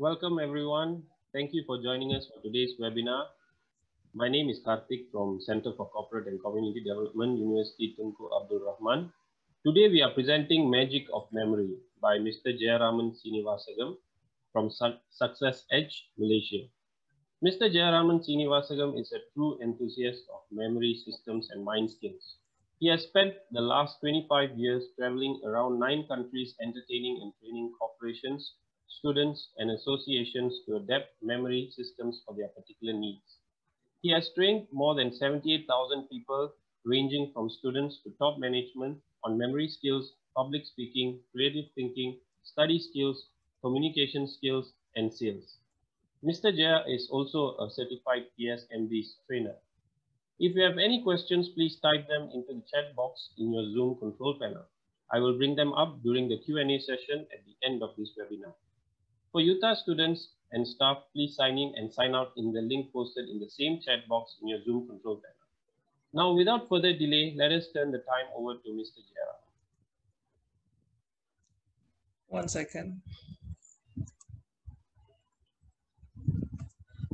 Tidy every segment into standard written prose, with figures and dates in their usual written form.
Welcome everyone. Thank you for joining us for today's webinar. My name is Karthik from Center for Corporate and Community Development, University Tunku Abdul Rahman. Today we are presenting Magic of Memory by Mr. Jayaraman Srinivasagam from Success Edge, Malaysia. Mr. Jayaraman Srinivasagam is a true enthusiast of memory systems and mind skills. He has spent the last 25 years traveling around 9 countries entertaining and training corporations, students, and associations to adapt memory systems for their particular needs. He has trained more than 78,000 people, ranging from students to top management, on memory skills, public speaking, creative thinking, study skills, communication skills, and sales. Mr. Jaya is also a certified PSMB trainer. If you have any questions, please type them into the chat box in your Zoom control panel. I will bring them up during the Q&A session at the end of this webinar. For Utah students and staff, please sign in and sign out in the link posted in the same chat box in your Zoom control panel. Now, without further delay, let us turn the time over to Mr. Jaya. 1 second.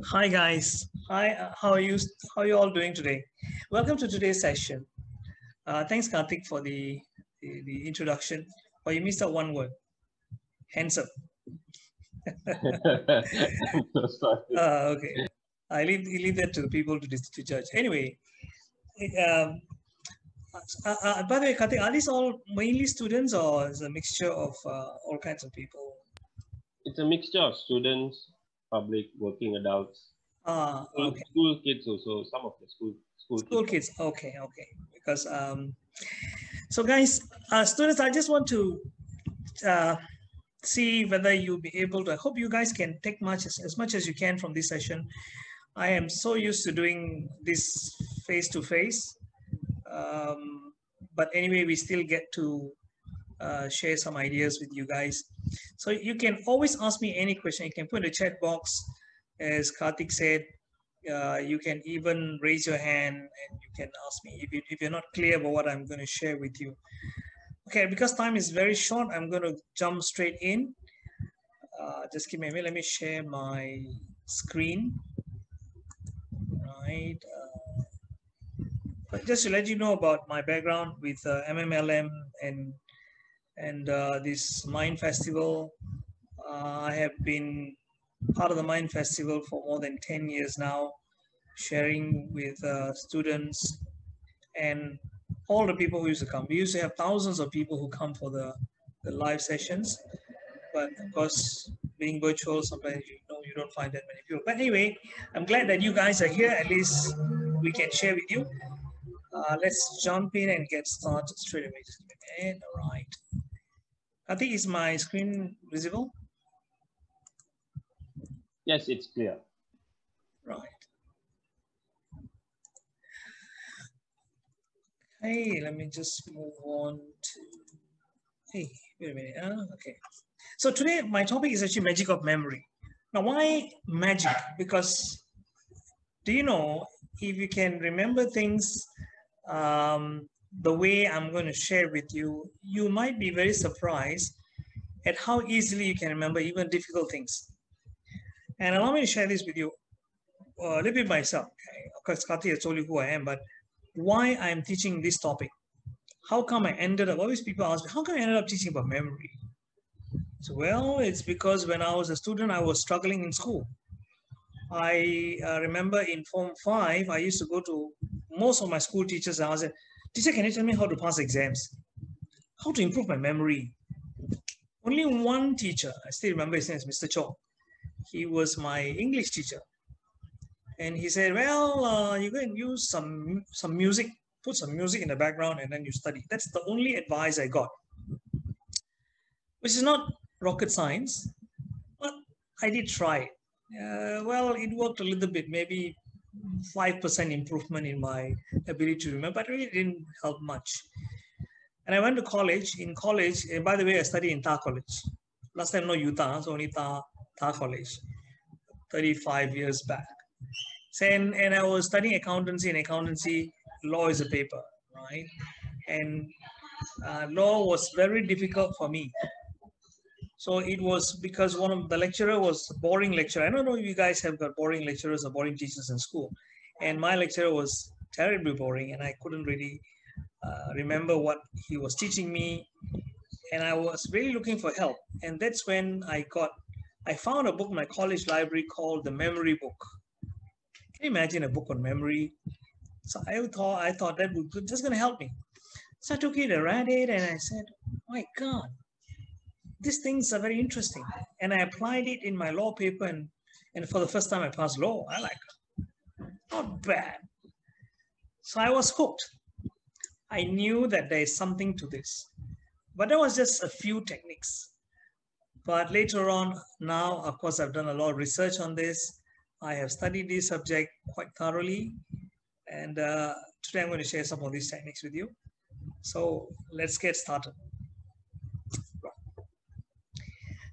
Hi guys. Hi. How are you? How are you all doing today? Welcome to today's session. Thanks, Karthik, for the introduction. But you missed out one word. Handsome. I'm so sorry. Okay. I leave that to the people to judge. Anyway, by the way, Karthik, are these all mainly students or is it a mixture of all kinds of people? It's a mixture of students, public, working adults, Okay. school kids also, some of the school kids. Okay. Because so guys, students, I just want to see whether you'll be able to. I hope you guys can take as much as you can from this session. I am so used to doing this face to face, but anyway, we still get to share some ideas with you guys. So you can always ask me any question. You can put in the chat box, as Karthik said. You can even raise your hand and you can ask me if you're not clear about what I'm going to share with you. Okay, because time is very short, I'm going to jump straight in. Just give me a minute. Let me share my screen. Right. But just to let you know about my background with MMLM and this Mind Festival. I have been part of the Mind Festival for more than 10 years now, sharing with students and all the people who used to come. We used to have thousands of people who come for the live sessions, but of course, being virtual, sometimes you don't find that many people. But anyway, I'm glad that you guys are here. At least we can share with you. Let's jump in and get started straight away. Just give me a minute. All right. I think is my screen visible? Yes, it's clear. Right. Hey, let me just move on to. Hey, wait a minute. Okay. So today my topic is actually magic of memory. Now, why magic? Because do you know if you can remember things the way I'm going to share with you, you might be very surprised at how easily you can remember even difficult things. And allow me to share this with you a little bit myself. Okay? Of course, Karthik has told you who I am, but why I'm teaching this topic. How come I ended up, always people ask me, how come I ended up teaching about memory? So, well, it's because when I was a student, I was struggling in school. I remember in Form 5, I used to go to most of my school teachers and I said, teacher, can you tell me how to pass exams? How to improve my memory? Only one teacher, I still remember his name is Mr. Cho. He was my English teacher. And he said, well, you go and use some music, put some music in the background and then you study. That's the only advice I got, which is not rocket science, but I did try it. Well, it worked a little bit, maybe 5% improvement in my ability to remember, but it really didn't help much. And I went to college. In college, and by the way, I studied in Ta College. Last time, no Utah, so only Ta College, 35 years back. So, and I was studying accountancy, and accountancy, law is a paper, right? And law was very difficult for me. So it was because one of the lecturer was a boring lecturer. I don't know if you guys have got boring lecturers or boring teachers in school. And my lecturer was terribly boring, and I couldn't really remember what he was teaching me. And I was really looking for help. And that's when I found a book in my college library called The Memory Book. Can you imagine a book on memory? So I thought that was just going to help me. So I took it, I read it, and I said, my God, these things are very interesting. And I applied it in my law paper, and for the first time I passed law. I like it. Not bad. So I was hooked. I knew that there is something to this. But there was just a few techniques. But later on, now, of course, I've done a lot of research on this. I have studied this subject quite thoroughly. And today I'm going to share some of these techniques with you. So let's get started.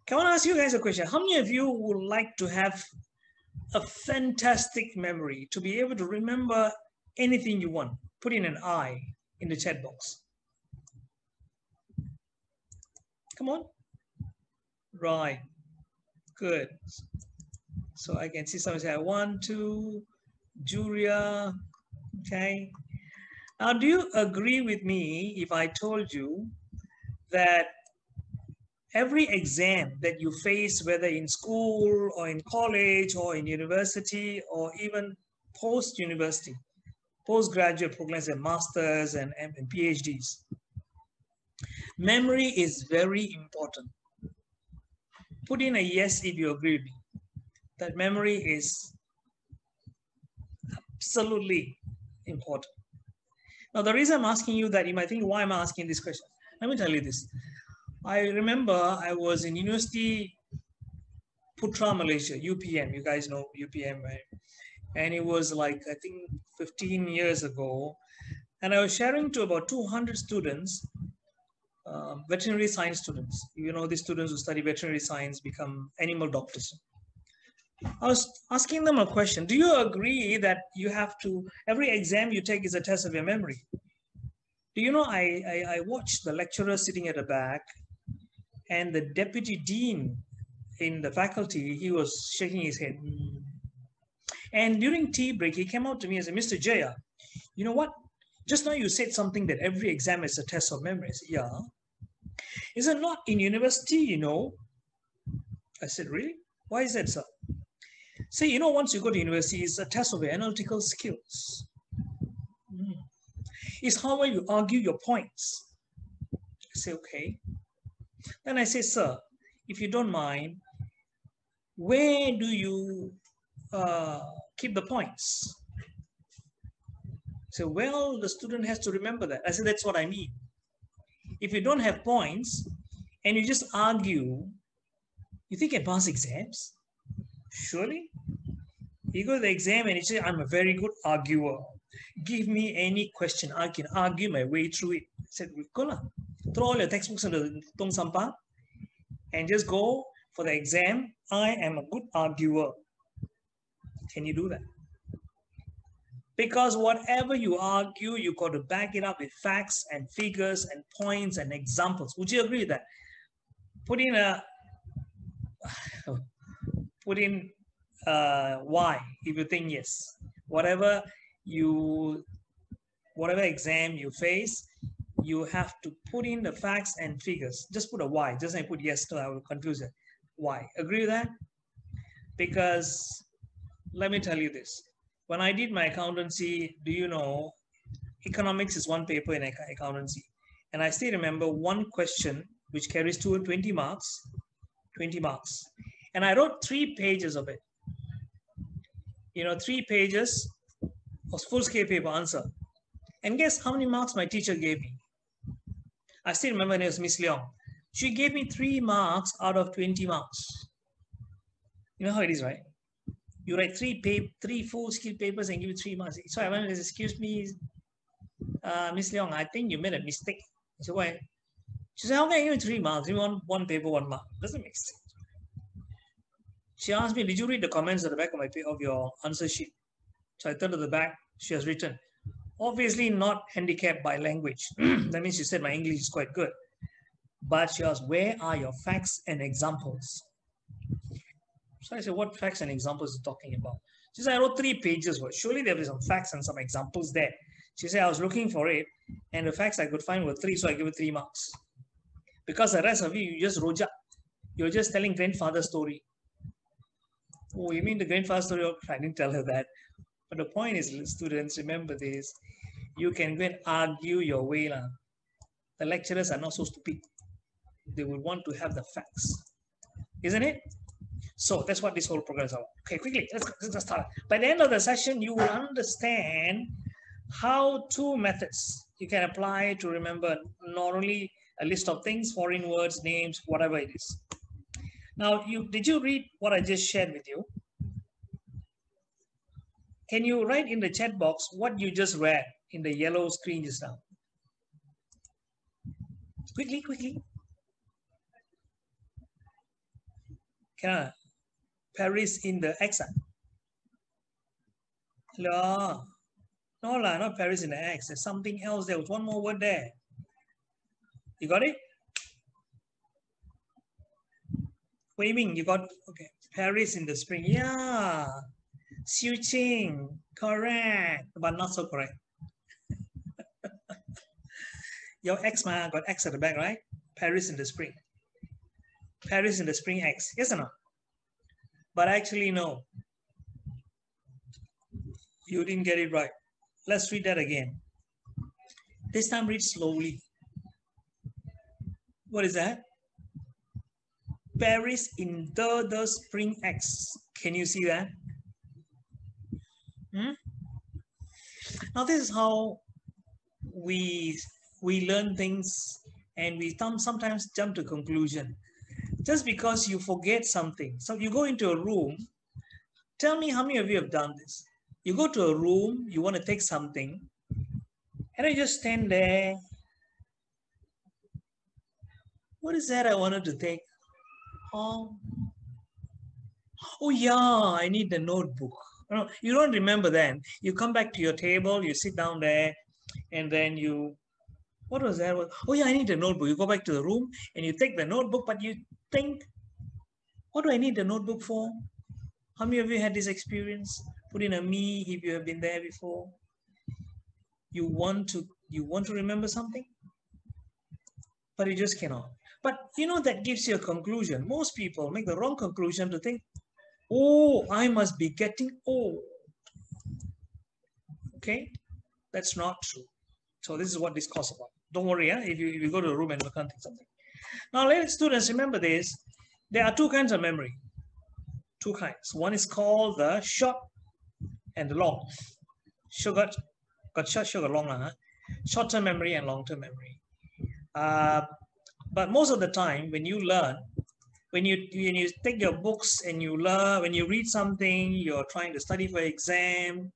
Can I ask you guys a question? How many of you would like to have a fantastic memory, to be able to remember anything you want? Put in an I in the chat box. Come on. Right. Good. So I can see someone say, 1, 2, Julia. Okay. Now, do you agree with me if I told you that every exam that you face, whether in school or in college or in university or even post-university, postgraduate programs and masters and PhDs, memory is very important? Put in a yes if you agree with me that memory is absolutely important. Now, the reason I'm asking you that, you might think, why am I asking this question? Let me tell you this. I remember I was in University Putra, Malaysia, UPM. You guys know UPM, right? And it was like, I think 15 years ago. And I was sharing to about 200 students, veterinary science students. You know, the students who study veterinary science become animal doctors. I was asking them a question. Do you agree that you have to, every exam you take is a test of your memory? Do you know, I watched the lecturer sitting at the back, and the deputy dean in the faculty, he was shaking his head. And during tea break, he came out to me and said, Mr. Jaya, you know what? Just now you said something that every exam is a test of memory. I said, yeah. Is it not in university, you know? I said, really? Why is that, sir? See, you know, once you go to university, it's a test of your analytical skills. It's how well you argue your points. I say, okay. Then I say, sir, if you don't mind, where do you keep the points? So, well, the student has to remember that. I said, that's what I mean. If you don't have points and you just argue, you think you can pass exams? Surely. You go to the exam and you say, I'm a very good arguer. Give me any question. I can argue my way through it. I said, go lah. Throw all your textbooks into the tong sampah and just go for the exam. I am a good arguer. Can you do that? Because whatever you argue, you got to back it up with facts and figures and points and examples. Would you agree with that? Put in why if you think yes. Whatever exam you face, you have to put in the facts and figures. Just put a why. Just like put yes, no, I will confuse it. Why? Agree with that? Because let me tell you this. When I did my accountancy, do you know, economics is one paper in accountancy. And I still remember one question which carries 20 marks. 20 marks. And I wrote 3 pages of it. You know, 3 pages of full-scale paper answer. And guess how many marks my teacher gave me? I still remember it was Miss Leong. She gave me 3 marks out of 20 marks. You know how it is, right? You write 3 full-scale papers and give you 3 marks. So I went and said, excuse me, Miss Leong, I think you made a mistake. I said, why? She said, how can I give you 3 marks? You want 1 paper, 1 mark. Doesn't make sense. She asked me, did you read the comments at the back of your answer sheet? So I turned to the back. She has written, obviously not handicapped by language. That means she said my English is quite good. but she asked, where are your facts and examples? So I said, what facts and examples are you talking about? She said, I wrote 3 pages. Well, surely there were some facts and some examples there. She said, I was looking for it, and the facts I could find were 3, so I give it 3 marks. Because the rest of you just rojak. You're just telling grandfather's story. Oh, you mean the grandfather's story? I didn't tell her that. But the point is, students, remember this. You can go and argue your way. The lecturers are not so stupid. They will want to have the facts. Isn't it? So that's what this whole program is about. Okay, quickly, let's start. By the end of the session, you will understand how 2 methods you can apply to remember not only a list of things, foreign words, names, whatever it is. Now, did you read what I just shared with you? Can you write in the chat box what you just read in the yellow screen just now? Quickly, quickly. Can Paris in the accent? No, not Paris in the X. There's something else. There was one more word there. You got it? Wei Ming, you got, okay. Paris in the spring. Yeah. Xiu Qing, correct, but not so correct. Your X got X at the back, right? Paris in the spring. Paris in the spring X. Yes or no? But actually, no. You didn't get it right. Let's read that again. This time read slowly. What is that? Paris in the spring X. Can you see that? Now this is how we learn things, and we sometimes jump to conclusion. Just because you forget something. So you go into a room. Tell me how many of you have done this. You go to a room, you want to take something, and I just stand there. What is that I wanted to take? Oh yeah, I need the notebook. No, you don't remember then. You come back to your table, you sit down there, and then you, what was that? Oh yeah, I need the notebook. You go back to the room and you take the notebook, but you think, what do I need the notebook for? How many of you had this experience? Put in a me if you have been there before. You want to remember something, but you just cannot. But you know, that gives you a conclusion. Most people make the wrong conclusion to think, oh, I must be getting old. Okay, that's not true. So this is what this course is about. Don't worry, if you go to a room and you can't think something. Now, ladies students, remember this. There are 2 kinds of memory. 2 kinds. One is called the short and the long. Short, long. Short-term memory and long-term memory. But most of the time, when you learn, when you take your books and you learn, when you read something, you're trying to study for exam,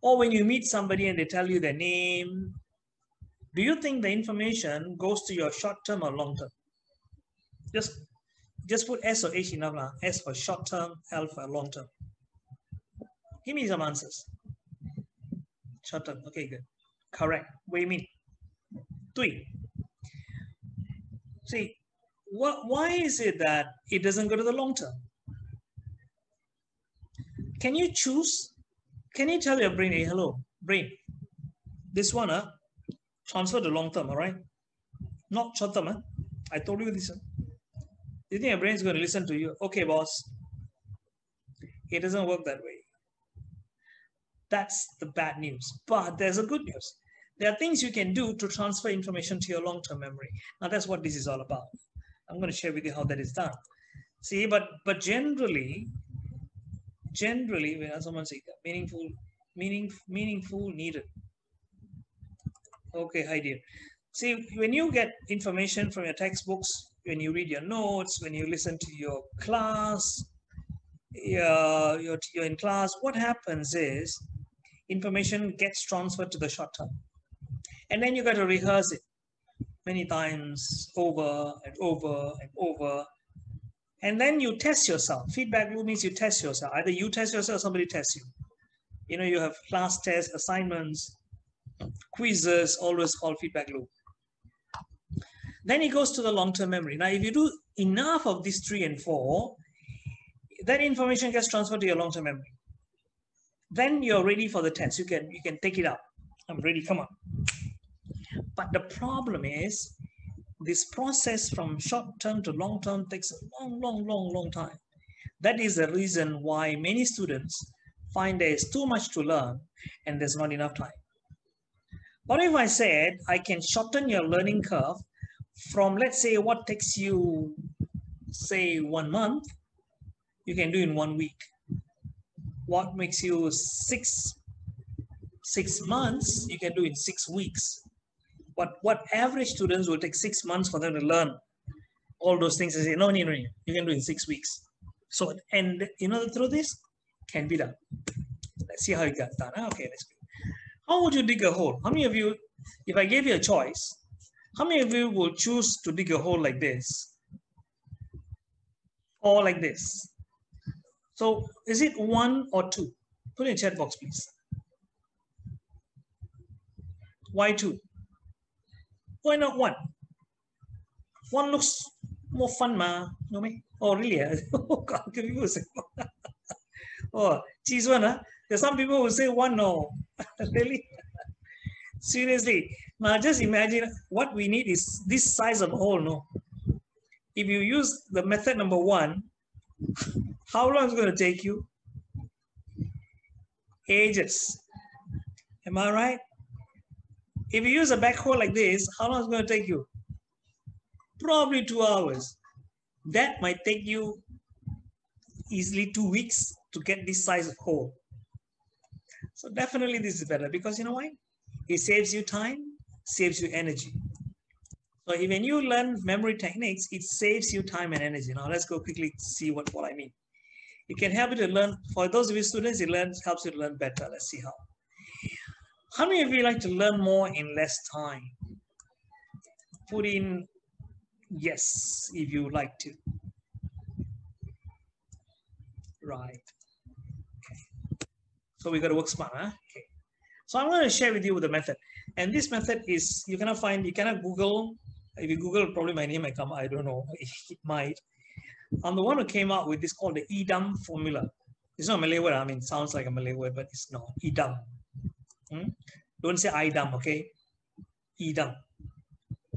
or when you meet somebody and they tell you their name, do you think the information goes to your short-term or long-term? Just put S or H enough. S for short-term, L for long-term. Give me some answers. Short-term. Okay, good. Correct. What do you mean? 3. See, why is it that it doesn't go to the long-term? Can you choose? Can you tell your brain, hey, hello, brain, this one, transfer to long-term, all right? Not short-term, I told you this. You think your brain is going to listen to you? Okay, boss. It doesn't work that way. That's the bad news. But there's a good news. There are things you can do to transfer information to your long-term memory. Now that's what this is all about. I'm going to share with you how that is done. See, but generally, when someone says meaningful needed. Okay, hi dear. See, when you get information from your textbooks, when you read your notes, when you listen to your class, you're in class, what happens is information gets transferred to the short term. And then you got to rehearse it many times over and over and over. And then you test yourself. Feedback loop means you test yourself. Either you test yourself or somebody tests you. You know, you have class tests, assignments, quizzes, always called feedback loop. Then it goes to the long-term memory. Now, if you do enough of these 3 and 4, that information gets transferred to your long-term memory. Then you're ready for the test. You can take it up. I'm ready. Come on. But the problem is this process from short-term to long-term takes a long time. That is the reason why many students find there is too much to learn and there's not enough time. What if I said I can shorten your learning curve from, let's say, what takes you, say, 1 month, you can do in 1 week. What makes you six months, you can do in 6 weeks. But what average students will take 6 months for them to learn all those things, I say, no, you can do in 6 weeks. So, and you know the truth is, can be done. Let's see how it gets done. Okay, let's go. How would you dig a hole? How many of you, if I gave you a choice, how many of you will choose to dig a hole like this? Or like this? So is it 1 or 2? Put it in the chat box, please. Why 2? Why not 1? 1 looks more fun, ma. No me? Oh, really? Oh, God, confused. Oh, cheese one, huh? There's some people who say 1, no. Really? Seriously. Now just imagine what we need is this size of hole, no? If you use the method number 1, how long is it going to take you? Ages. Am I right? If you use a backhoe like this, how long is it going to take you? Probably 2 hours. That might take you easily 2 weeks to get this size of hole. So definitely this is better because you know why? It saves you time, saves you energy. So when you learn memory techniques, it saves you time and energy. Now let's go quickly see what I mean. It can help you to learn, for those of you students, it helps you to learn better. Let's see how. How many of you like to learn more in less time? Put in yes, if you like to. Right. Okay. So we got to work smart, huh? Okay. So I'm going to share with you the method. And this method is, you cannot Google. If you Google, probably my name might come, I don't know, it might. I'm the one who came out with this called the Edam formula. It's not a Malay word, I mean, it sounds like a Malay word, but it's not. Edam. Don't say Idam, okay? Edam.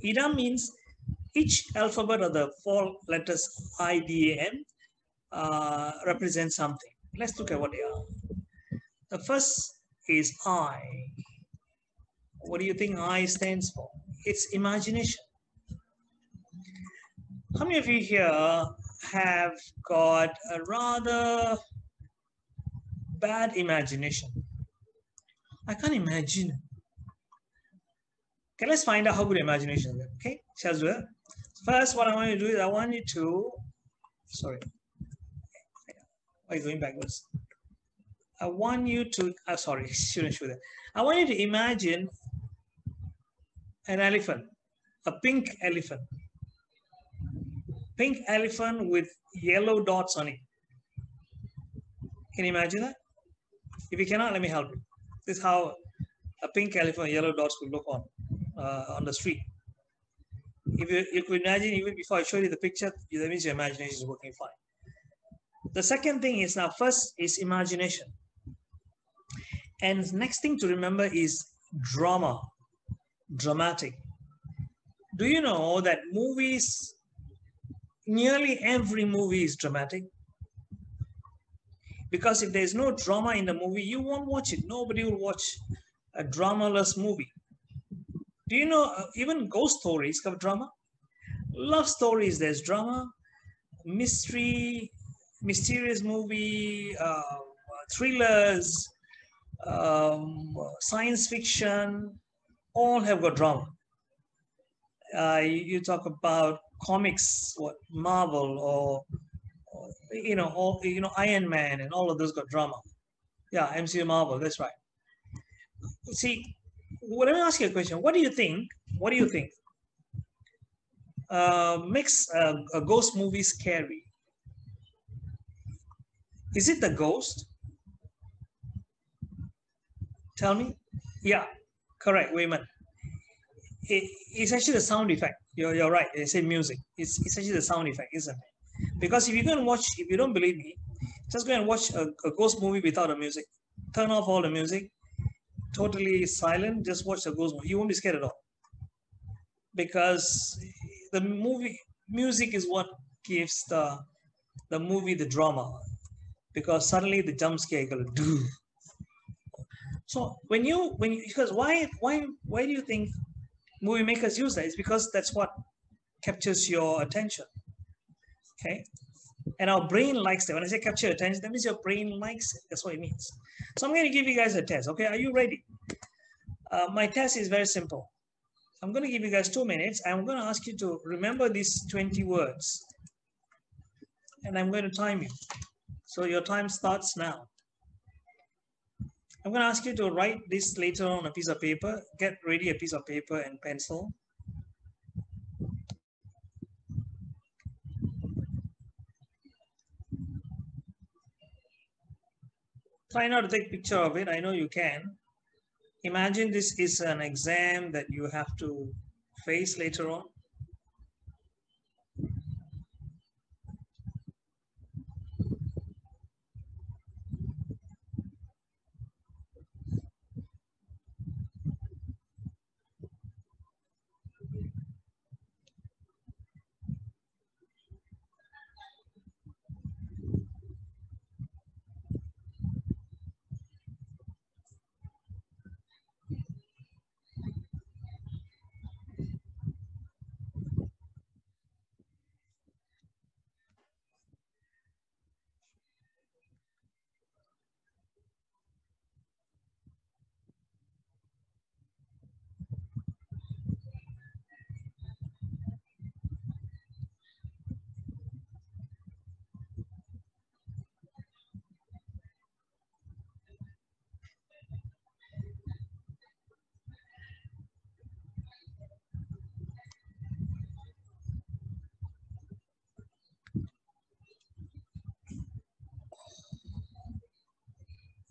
Edam means each alphabet of the 4 letters I, D, A, M represents something. Let's look at what they are. The first is I. What do you think I stands for? It's imagination. How many of you here have got a rather bad imagination? I can't imagine. Okay, let's find out how good imagination is. Okay, shall we? First, what I want you to do is I want you to, sorry, why are you going backwards? I want you to, sorry, shouldn't show that. I want you to imagine an elephant, a pink elephant. Pink elephant with yellow dots on it. Can you imagine that? If you cannot, let me help you. This is how a pink elephant with yellow dots would look on the street. If you could imagine, even before I show you the picture, that means your imagination is working fine. The second thing is now, first is imagination. And next thing to remember is drama, dramatic. Do you know that movies, nearly every movie is dramatic? Because if there's no drama in the movie, you won't watch it. Nobody will watch a dramaless movie. Do you know even ghost stories have drama? Love stories, there's drama. Mystery, mysterious movie, thrillers, science fiction, all have got drama. You talk about comics, what Marvel or Iron Man and all of those got drama. Yeah, MCU Marvel, that's right. See, let me ask you a question. What do you think? Makes a ghost movie scary? Is it the ghost? Tell me. Yeah, correct, Wayman. it's actually the sound effect. You're right. They say music. It's actually the sound effect, isn't it? Because if you're going to watch, if you don't believe me, just go and watch a ghost movie without the music. Turn off all the music, totally silent. Just watch the ghost movie. You won't be scared at all, because the movie music is what gives the movie the drama. Because suddenly the jump scare goes do. So because why do you think movie makers use that? It's because that's what captures your attention. Okay. And our brain likes that. When I say capture attention, that means your brain likes it. That's what it means. So I'm going to give you guys a test. Okay, are you ready? My test is very simple. I'm going to give you guys 2 minutes. I'm going to ask you to remember these 20 words. And I'm going to time you. So your time starts now. I'm going to ask you to write this later on a piece of paper. Get ready a piece of paper and pencil. Try not to take a picture of it. I know you can. Imagine this is an exam that you have to face later on.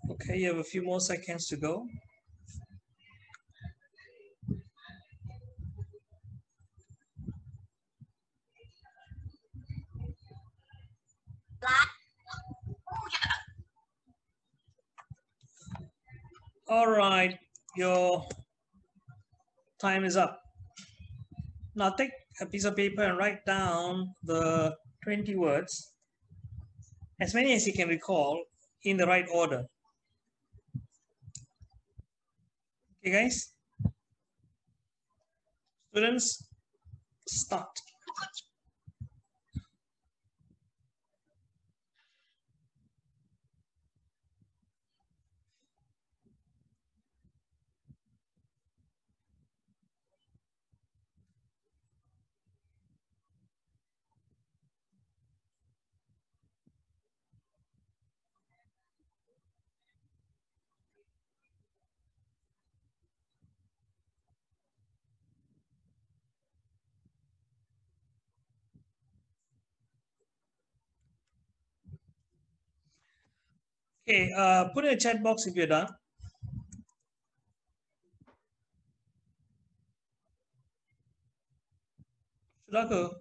Okay, you have a few more seconds to go. All right, your time is up. Now take a piece of paper and write down the 20 words, as many as you can recall, in the right order. Okay, guys? Students, start. Okay, put in a chat box if you're done. Should I go?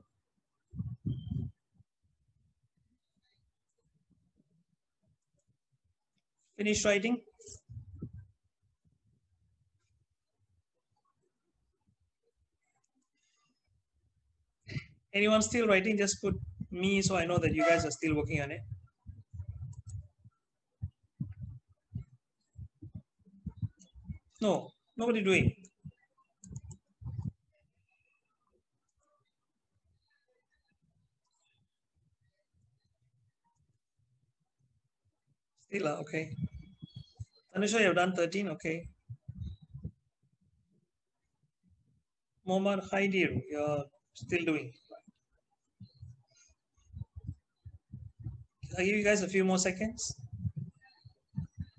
Finish writing? Anyone still writing? Just put me so I know that you guys are still working on it. No, nobody doing. Still, okay. Anusha, you have done 13, okay. Mohammad Haidir, you're still doing. I'll give you guys a few more seconds.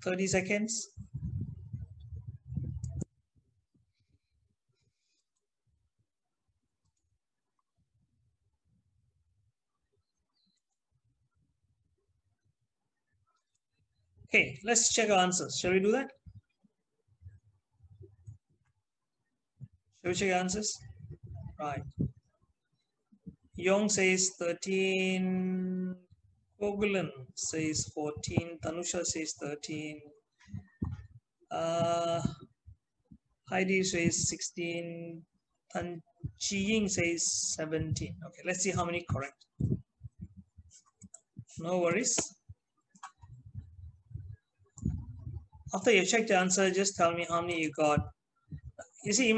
30 seconds. Okay, let's check our answers. Shall we do that? Shall we check your answers? Right. Yong says 13. Kogulan says 14. Tanusha says 13. Heidi says 16. Tan Chiying says 17. Okay, let's see how many correct. No worries. After you check the answer, just tell me how many you got. You see,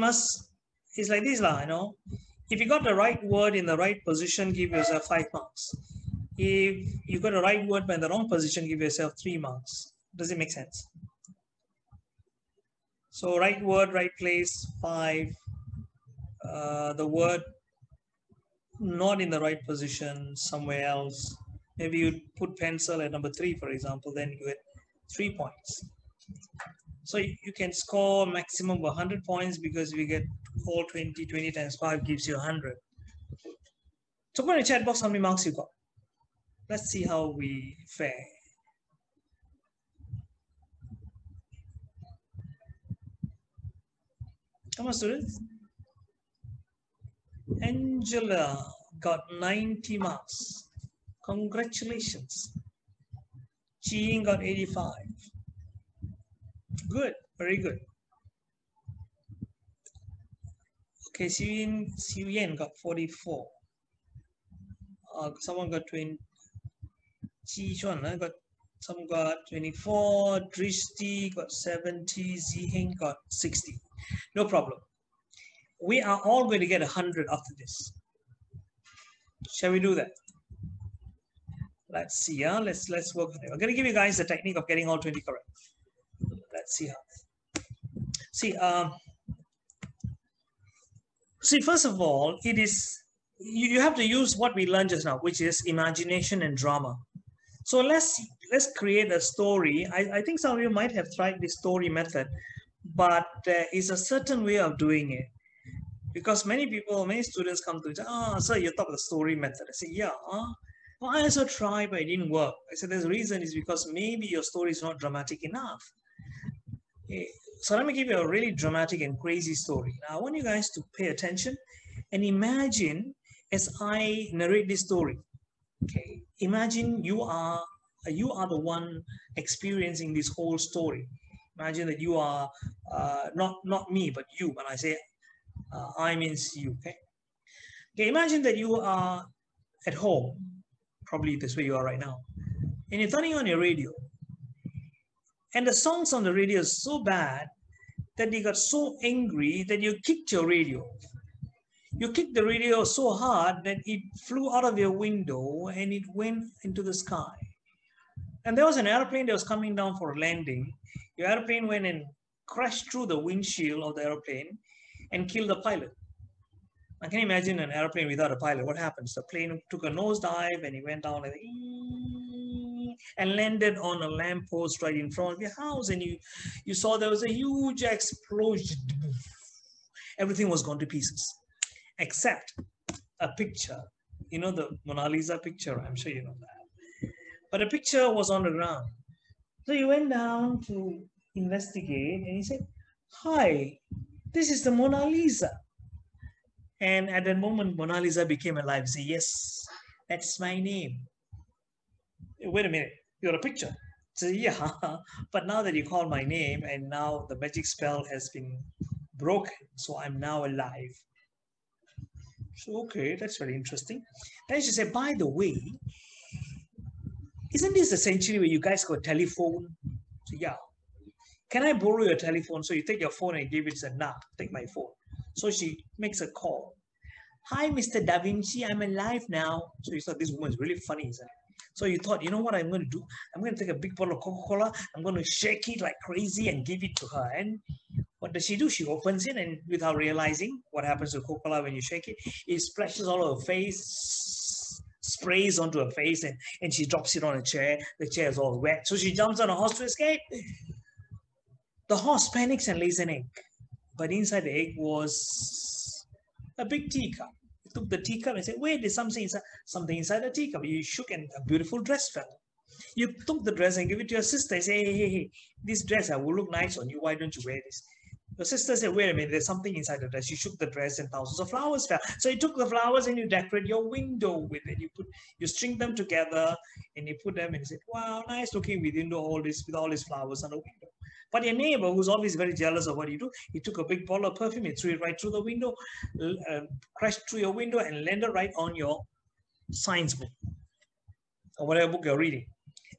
it's like this, you know. If you got the right word in the right position, give yourself 5 marks. If you got the right word but in the wrong position, give yourself 3 marks. Does it make sense? So right word, right place, 5. The word not in the right position, somewhere else. Maybe you put pencil at number 3, for example, then you get 3 points. So you can score maximum of 100 points because we get all 20. 20 times 5 gives you 100. So go in the chat box how many marks you got. Let's see how we fare. Come on, students. Angela got 90 marks. Congratulations. Chiying got 85. Good, very good. Okay, Siu Yen got 44. Someone got 20. Chi Chuan some got 24. Drishti got 70. Ziheng got 60. No problem. We are all going to get 100 after this. Shall we do that? Let's see. Let's work on it. I'm going to give you guys the technique of getting all 20 correct. Let's see how. See, first of all, it is you have to use what we learned just now, which is imagination and drama. So let's create a story. I think some of you might have tried this story method, but there is a certain way of doing it. Because many students come to me, sir, you taught the story method. I say, yeah. Well, I also tried, but it didn't work. I said, there's a reason is because maybe your story is not dramatic enough. Okay. So let me give you a really dramatic and crazy story. Now, I want you guys to pay attention and imagine as I narrate this story. Okay, imagine you are the one experiencing this whole story. Imagine that you are not me, but you. When I say I means you. Okay. Imagine that you are at home, probably this way you are right now, and you're turning on your radio, and the songs on the radio is so bad that you got so angry that you kicked your radio. You kicked the radio so hard that it flew out of your window and it went into the sky. And there was an airplane that was coming down for a landing. Your airplane went and crashed through the windshield of the airplane and killed the pilot. I can imagine an airplane without a pilot. What happens? The plane took a nosedive and it went down and landed on a lamppost right in front of your house. And you saw there was a huge explosion. Everything was gone to pieces, except a picture. You know the Mona Lisa picture? I'm sure you know that. But a picture was on the ground. So you went down to investigate and he said, hi, this is the Mona Lisa. And at that moment, Mona Lisa became alive. Say, yes, that's my name. Wait a minute, you're a picture. Say, yeah, but now that you call my name and now the magic spell has been broken, so I'm now alive. So, okay, that's very interesting. Then she said, by the way, isn't this the century where you guys got a telephone? So, yeah. Can I borrow your telephone? So you take your phone and give it, said, nah, take my phone. So she makes a call. Hi, Mr. Da Vinci, I'm alive now. So you thought this woman is really funny, isn't it? So you thought, you know what I'm going to do? I'm going to take a big bottle of Coca-Cola. I'm going to shake it like crazy and give it to her. And what does she do? She opens it and without realizing what happens to Coca-Cola when you shake it, it splashes all over her face, sprays onto her face, and she drops it on a chair. The chair is all wet. So she jumps on a horse to escape. The horse panics and lays an egg. But inside the egg was a big teacup. You took the teacup and said, wait, there's something inside the teacup. You shook and a beautiful dress fell. You took the dress and gave it to your sister. You say, hey, this dress will look nice on you. Why don't you wear this? Your sister said, wait a minute, there's something inside the dress. You shook the dress and thousands of flowers fell. So you took the flowers and you decorate your window with it. You string them together and you put them and you said, wow, nice looking window, all this with all these flowers on the window. But your neighbor, who's always very jealous of what you do, he took a big bottle of perfume, he threw it right through the window, crashed through your window and landed right on your science book or whatever book you're reading.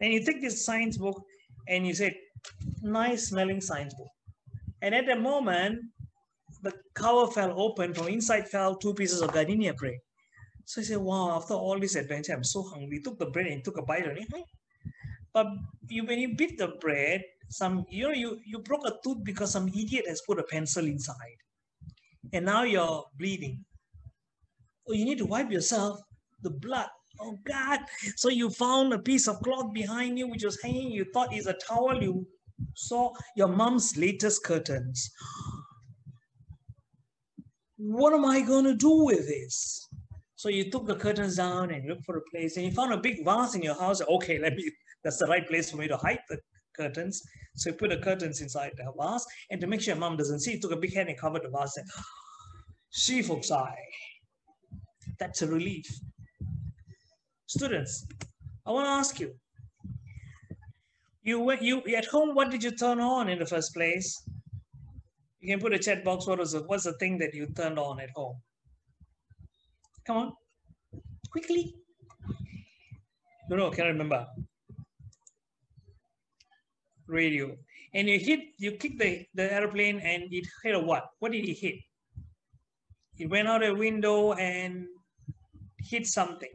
And you take this science book and you say, nice smelling science book. And at the moment, the cover fell open. From inside fell 2 pieces of gardenia bread. So I said, wow, after all this adventure, I'm so hungry. Took the bread and took a bite of it. But when you bit the bread, you broke a tooth because some idiot has put a pencil inside. And now you're bleeding. Oh, you need to wipe yourself. The blood. Oh, God. So you found a piece of cloth behind you, which was hanging. You thought it's a towel. You saw your mom's latest curtains. What am I going to do with this? So you took the curtains down and looked for a place, and you found a big vase in your house. Okay, that's the right place for me to hide the curtains. So you put the curtains inside the vase, and to make sure your mom doesn't see, you took a big hand and covered the vase. And, she folks, that's a relief. Students, I want to ask you, you at home, what did you turn on in the first place? You can put a chat box. What's the thing that you turned on at home? Come on, quickly. No, can't remember. Radio. And you kicked the airplane and it hit a what? What did it hit? It went out a window and hit something.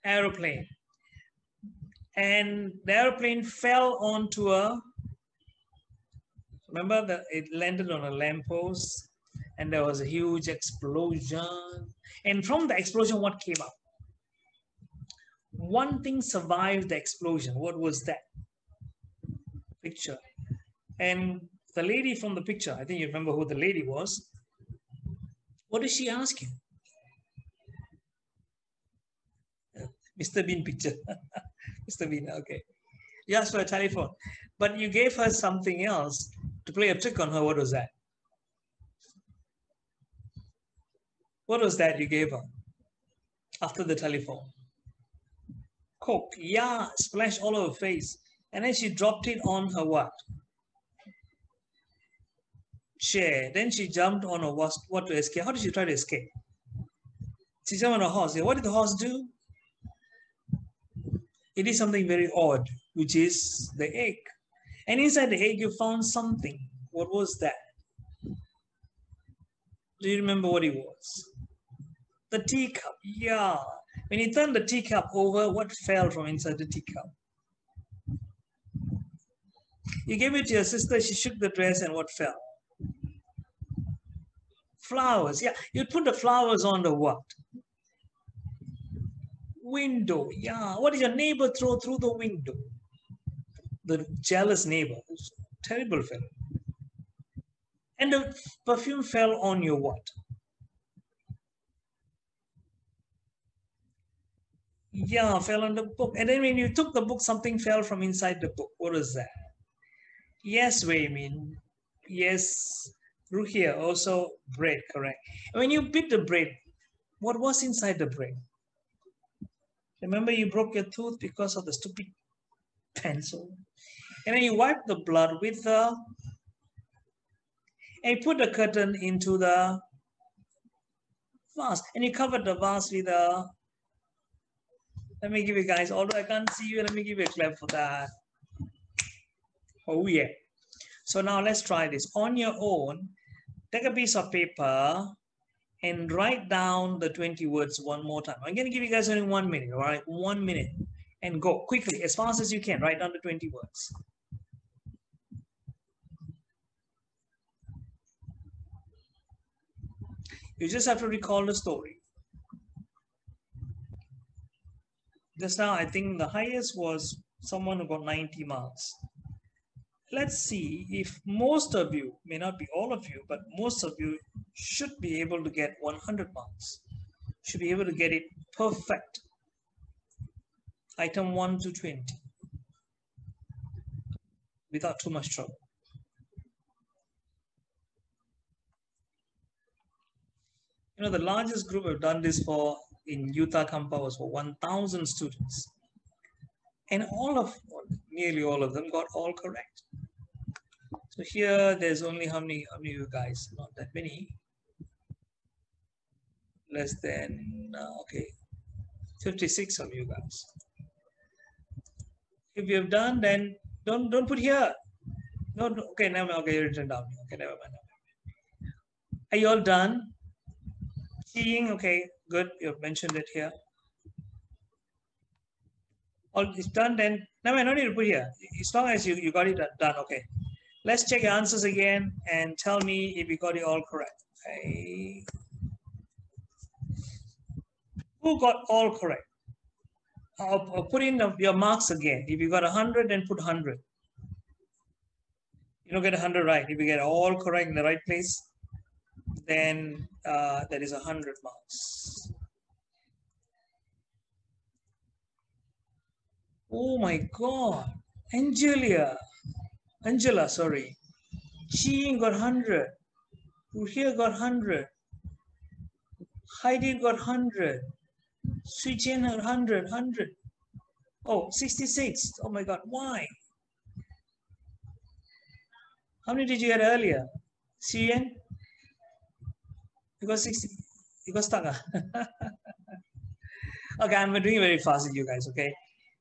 Aeroplane. And the airplane fell onto remember that it landed on a lamppost and there was a huge explosion. And from the explosion, what came up? One thing survived the explosion. What was that? Picture. And the lady from the picture, I think you remember who the lady was. What did she ask you? Mr. Bean picture. Mr. Bean, okay. You asked for a telephone, but you gave her something else to play a trick on her. What was that? What was that you gave her after the telephone? Coke. Yeah, splashed all over her face. And then she dropped it on her what? Chair. Then she jumped on a what to escape. How did she try to escape? She jumped on a horse. What did the horse do? It is something very odd, which is the egg. And inside the egg, you found something. What was that? Do you remember what it was? The teacup. Yeah. When you turned the teacup over, what fell from inside the teacup? You gave it to your sister. She shook the dress, and what fell? Flowers. Yeah. You put the flowers on the what? Window. Yeah. What did your neighbor throw through the window? The jealous neighbor. Terrible fellow. And the perfume fell on your what? Yeah, fell on the book. And then when you took the book, something fell from inside the book. What was that? Yes, Wei Min. Yes, Ruhia, also bread, correct. When you bit the bread, what was inside the bread? Remember you broke your tooth because of the stupid pencil. And then you wiped the blood with the, and you put the curtain into the vase. And you covered the vase with a, let me give you guys, although I can't see you, let me give you a clap for that. Oh yeah. So now let's try this. On your own, take a piece of paper and write down the 20 words one more time. I'm going to give you guys only 1 minute, all right? 1 minute. And go quickly, as fast as you can. Write down the 20 words. You just have to recall the story. Just now, I think the highest was someone who got 90 marks. Let's see if most of you, may not be all of you, but most of you should be able to get 100 marks. Should be able to get it perfect. Item 1 to 20. without too much trouble. You know, the largest group I've done this for in Utah Kampa was for 1,000 students. And nearly all of them got all correct. So here there's only how many of you guys? Not that many. Less than, okay, 56 of you guys. If you have done, then don't put here. No, okay, never. Okay, written down. Okay, never mind. Are you all done? Seeing, okay, good. You've mentioned it here. All is done. Then never mind. No need to put here. As long as you got it done. Okay. Let's check your answers again and tell me if you got it all correct. Okay. Who got all correct? I'll put in your marks again. If you got 100, then put 100. You don't get 100 right. If you get all correct in the right place, then that is 100 marks. Oh my God. Angela, sorry. She got 100. Ruhia got 100. Heidi got 100. Suichen got 100. Oh, 66. Oh my God. Why? How many did you get earlier? Suyen? You got 60. You got stuck. Okay, I'm doing it very fast with you guys, okay?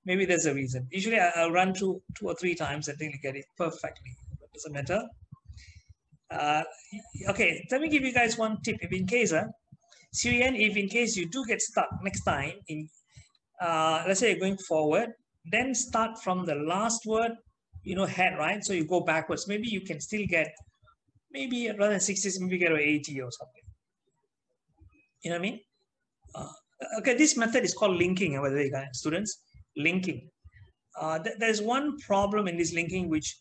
Maybe there's a reason. Usually I'll run through 2 or 3 times until you get it perfectly. Doesn't matter. Okay, let me give you guys one tip. If in case, if in case you do get stuck next time, let's say you're going forward, then start from the last word, head, right? So you go backwards. Maybe you can still get, maybe rather than 60, maybe get an 80 or something. You know what I mean? Okay, this method is called linking, by the way, guys, students. Linking. There's one problem in this linking which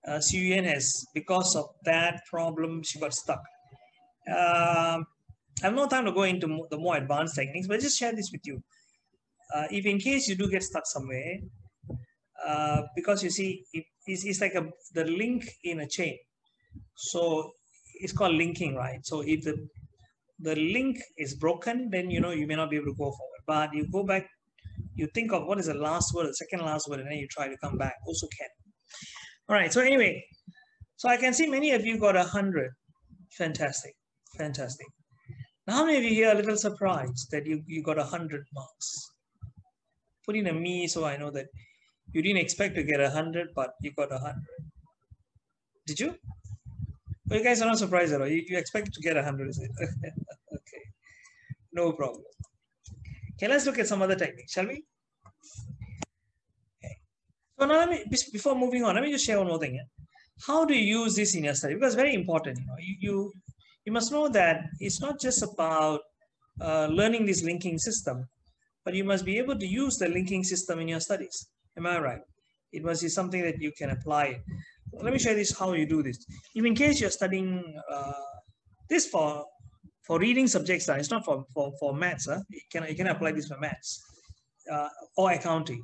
Suyen has, because of that problem, she got stuck. I have no time to go into the more advanced techniques, but just share this with you. If in case you do get stuck somewhere, because you see, it's like the link in a chain. So it's called linking, right? So if the link is broken, then you may not be able to go forward. But you go back, you think of what is the last word, the second last word, and then you try to come back. Also can. All right. So anyway, so I can see many of you got 100. Fantastic. Fantastic. Now, how many of you here are a little surprised that you got 100 marks? Put in a me so I know that you didn't expect to get 100, but you got 100. Did you? Well, you guys are not surprised at all. You expect to get 100, is it? Okay. No problem. Okay, let's look at some other techniques, shall we? Okay. So now before moving on, let me just share one more thing. How do you use this in your study? Because it's very important. You must know that it's not just about learning this linking system, but you must be able to use the linking system in your studies. Am I right? It must be something that you can apply. Let me show you this, how you do this. If in case you're studying this for reading subjects, it's not for maths. You can apply this for maths or accounting.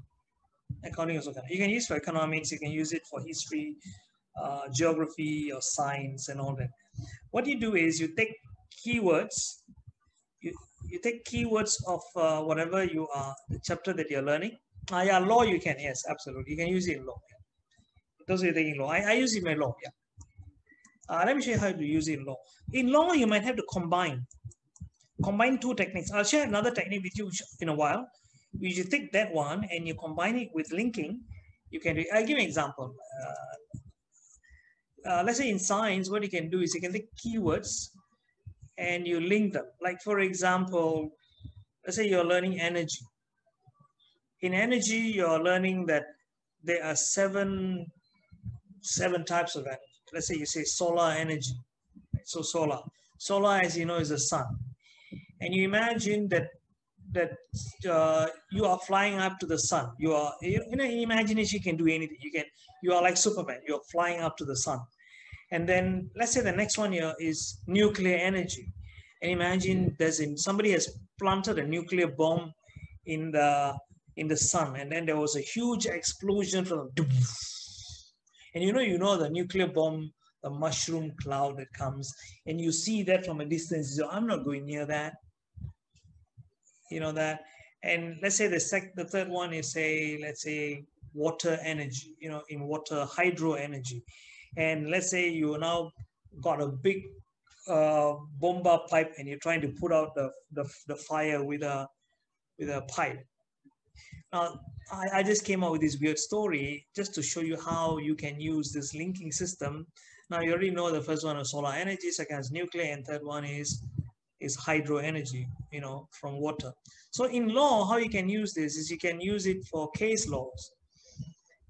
Accounting also can. You can use for economics. You can use it for history, geography, or science, and all that. What you do is you take keywords. You take keywords of whatever the chapter that you're learning. Yeah, law you can. Yes, absolutely. You can use it in law. Those are taking law. I use it in my law. Yeah. Let me show you how to use it in law. In law, you might have to combine 2 techniques. I'll share another technique with you in a while. You take that one and you combine it with linking. You can do. I'll give you an example. Let's say in science, what you can do is you can take keywords and you link them. Like for example, let's say you're learning energy. In energy, you're learning that there are seven types of energy. Let's say you say solar energy. So solar, as you know, is the sun. And you imagine that you are flying up to the sun. You are, in imagination, you can do anything. You are like Superman. You're flying up to the sun. And then let's say the next one here is nuclear energy. And imagine somebody has planted a nuclear bomb in the sun, and then there was a huge explosion from them. And you know the nuclear bomb, the mushroom cloud that comes, and you see that from a distance. So I'm not going near that. You know that. And let's say the third one is let's say water energy. In water, hydro energy. And let's say you now got a big bomba pipe, and you're trying to put out the fire with a pipe. Now, I just came up with this weird story just to show you how you can use this linking system. Now, you already know the first one is solar energy, second is nuclear, and third one is hydro energy, from water. So in law, how you can use this is you can use it for case laws.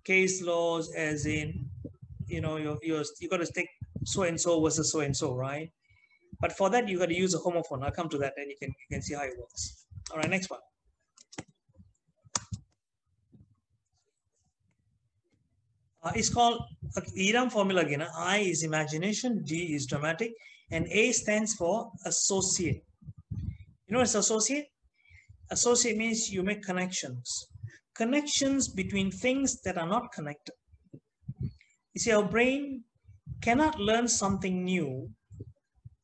Case laws as in, you got to take so-and-so versus so-and-so, right? But for that, you got to use a homophone. I'll come to that, and you can see how it works. All right, next one. It's called Edam formula again. I is imagination, D is dramatic, and A stands for associate. You know what's associate? Associate means you make connections. Connections between things that are not connected. You see, our brain cannot learn something new.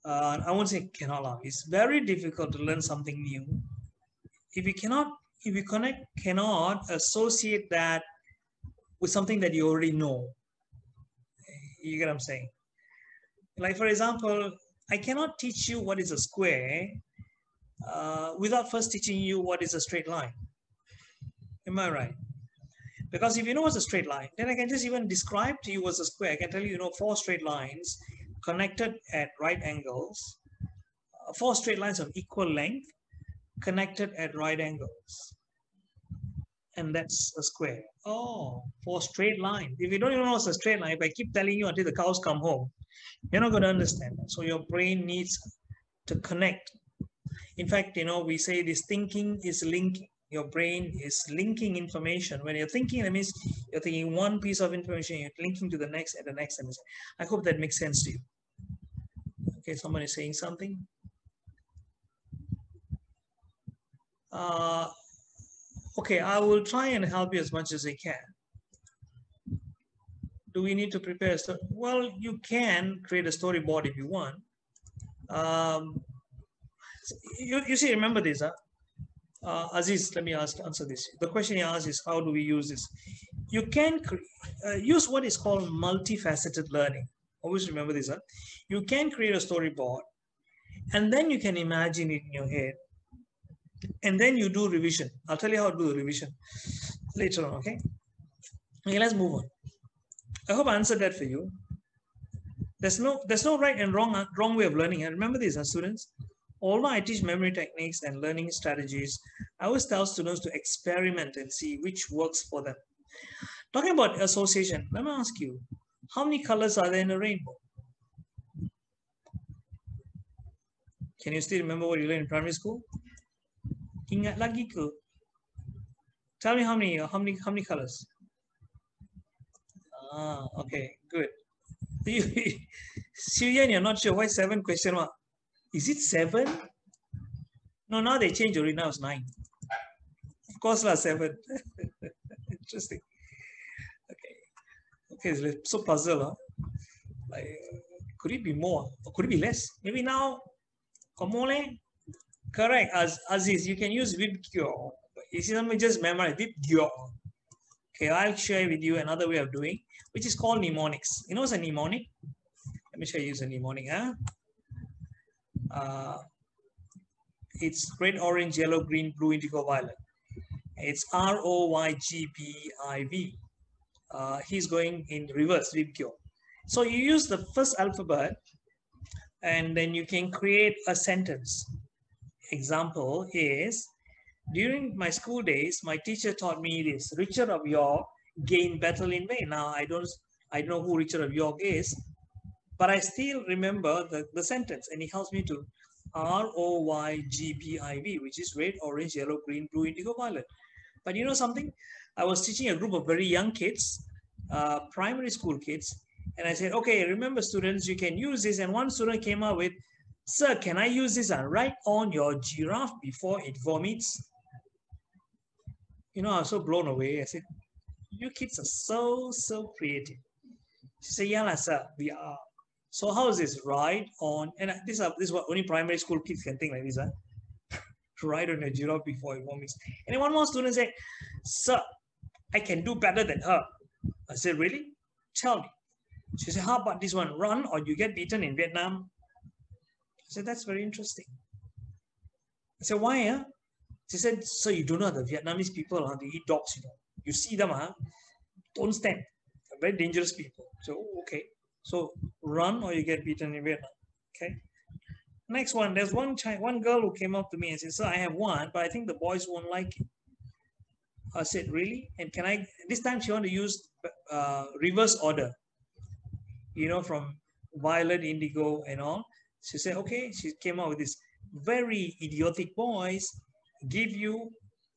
I won't say cannot. It's very difficult to learn something new if you cannot associate that with something that you already know. You get what I'm saying? Like, for example, I cannot teach you what is a square without first teaching you what is a straight line. Am I right? Because if you know what's a straight line, then I can just even describe to you what's a square. I can tell you, 4 straight lines connected at right angles, 4 straight lines of equal length connected at right angles. And that's a square. Oh, 4 straight lines. If you don't even know what's a straight line, if I keep telling you until the cows come home, you're not going to understand. So your brain needs to connect. In fact, we say this thinking is linking. Your brain is linking information. When you're thinking, that means you're thinking one piece of information, you're linking to the next and the next and the next. I hope that makes sense to you. Okay, someone is saying something. Okay, I will try and help you as much as I can. Do we need to prepare a story? Well, you can create a storyboard if you want. You see, remember this, Aziz, let me answer this. The question he asked is, how do we use this? You can use what is called multifaceted learning. Always remember this. You can create a storyboard, and then you can imagine it in your head. And then you do revision. I'll tell you how to do the revision later on, okay? Okay, let's move on. I hope I answered that for you. There's no right and wrong way of learning. And remember this, students. Although I teach memory techniques and learning strategies, I always tell students to experiment and see which works for them. Talking about association, let me ask you, how many colors are there in a rainbow? Can you still remember what you learned in primary school? Ingat lagi ke? Tell me how many colors? Okay, good. Shuyan, you're not sure why 7 question mark? Is it 7? No, now they changed already. Now it's 9. Of course, 7. Interesting. Okay, it's so puzzled. Huh? Like, could it be more? Or could it be less? Maybe now, komole? Correct. Aziz, you can use Vibgyo. You see, let me just memorize Vibgyo. Okay, I'll share with you another way of doing, which is called mnemonics. You know what's a mnemonic? Let me show you a mnemonic. It's red, orange, yellow, green, blue, indigo, violet. It's ROYGBIV. He's going in reverse, Vibgyo. So you use the first alphabet, and then you can create a sentence. Example is, during my school days, my teacher taught me this: Richard of York gained battle in vain. Now I don't know who Richard of York is, but I still remember the sentence, and it helps me to ROYGBIV, which is red, orange, yellow, green, blue, indigo, violet. But you know something? I was teaching a group of very young kids, primary school kids, and I said, okay, remember students, you can use this. And one student came up with, sir, can I use this and write on your giraffe before it vomits? I was so blown away. I said, you kids are so creative. She said, yeah, sir, we are. So how is this? Ride on, and this is what only primary school kids can think like this, huh? Ride on a giraffe before it vomits. And then one more student said, sir, I can do better than her. I said, really? Tell me. She said, how about this one? Run or you get beaten in Vietnam. I said, that's very interesting. I said, why? Huh? She said, so you don't know the Vietnamese people, huh? They eat dogs, you know. You see them, huh? Don't stand. They're very dangerous people. So, okay. So run or you get beaten in Vietnam. Okay. Next one, there's one girl who came up to me and said, sir, I have one, but I think the boys won't like it. I said, really? And can I, this time she wanted to use reverse order, you know, from violet, indigo and all. She said, okay. She came up with this, very idiotic boys give you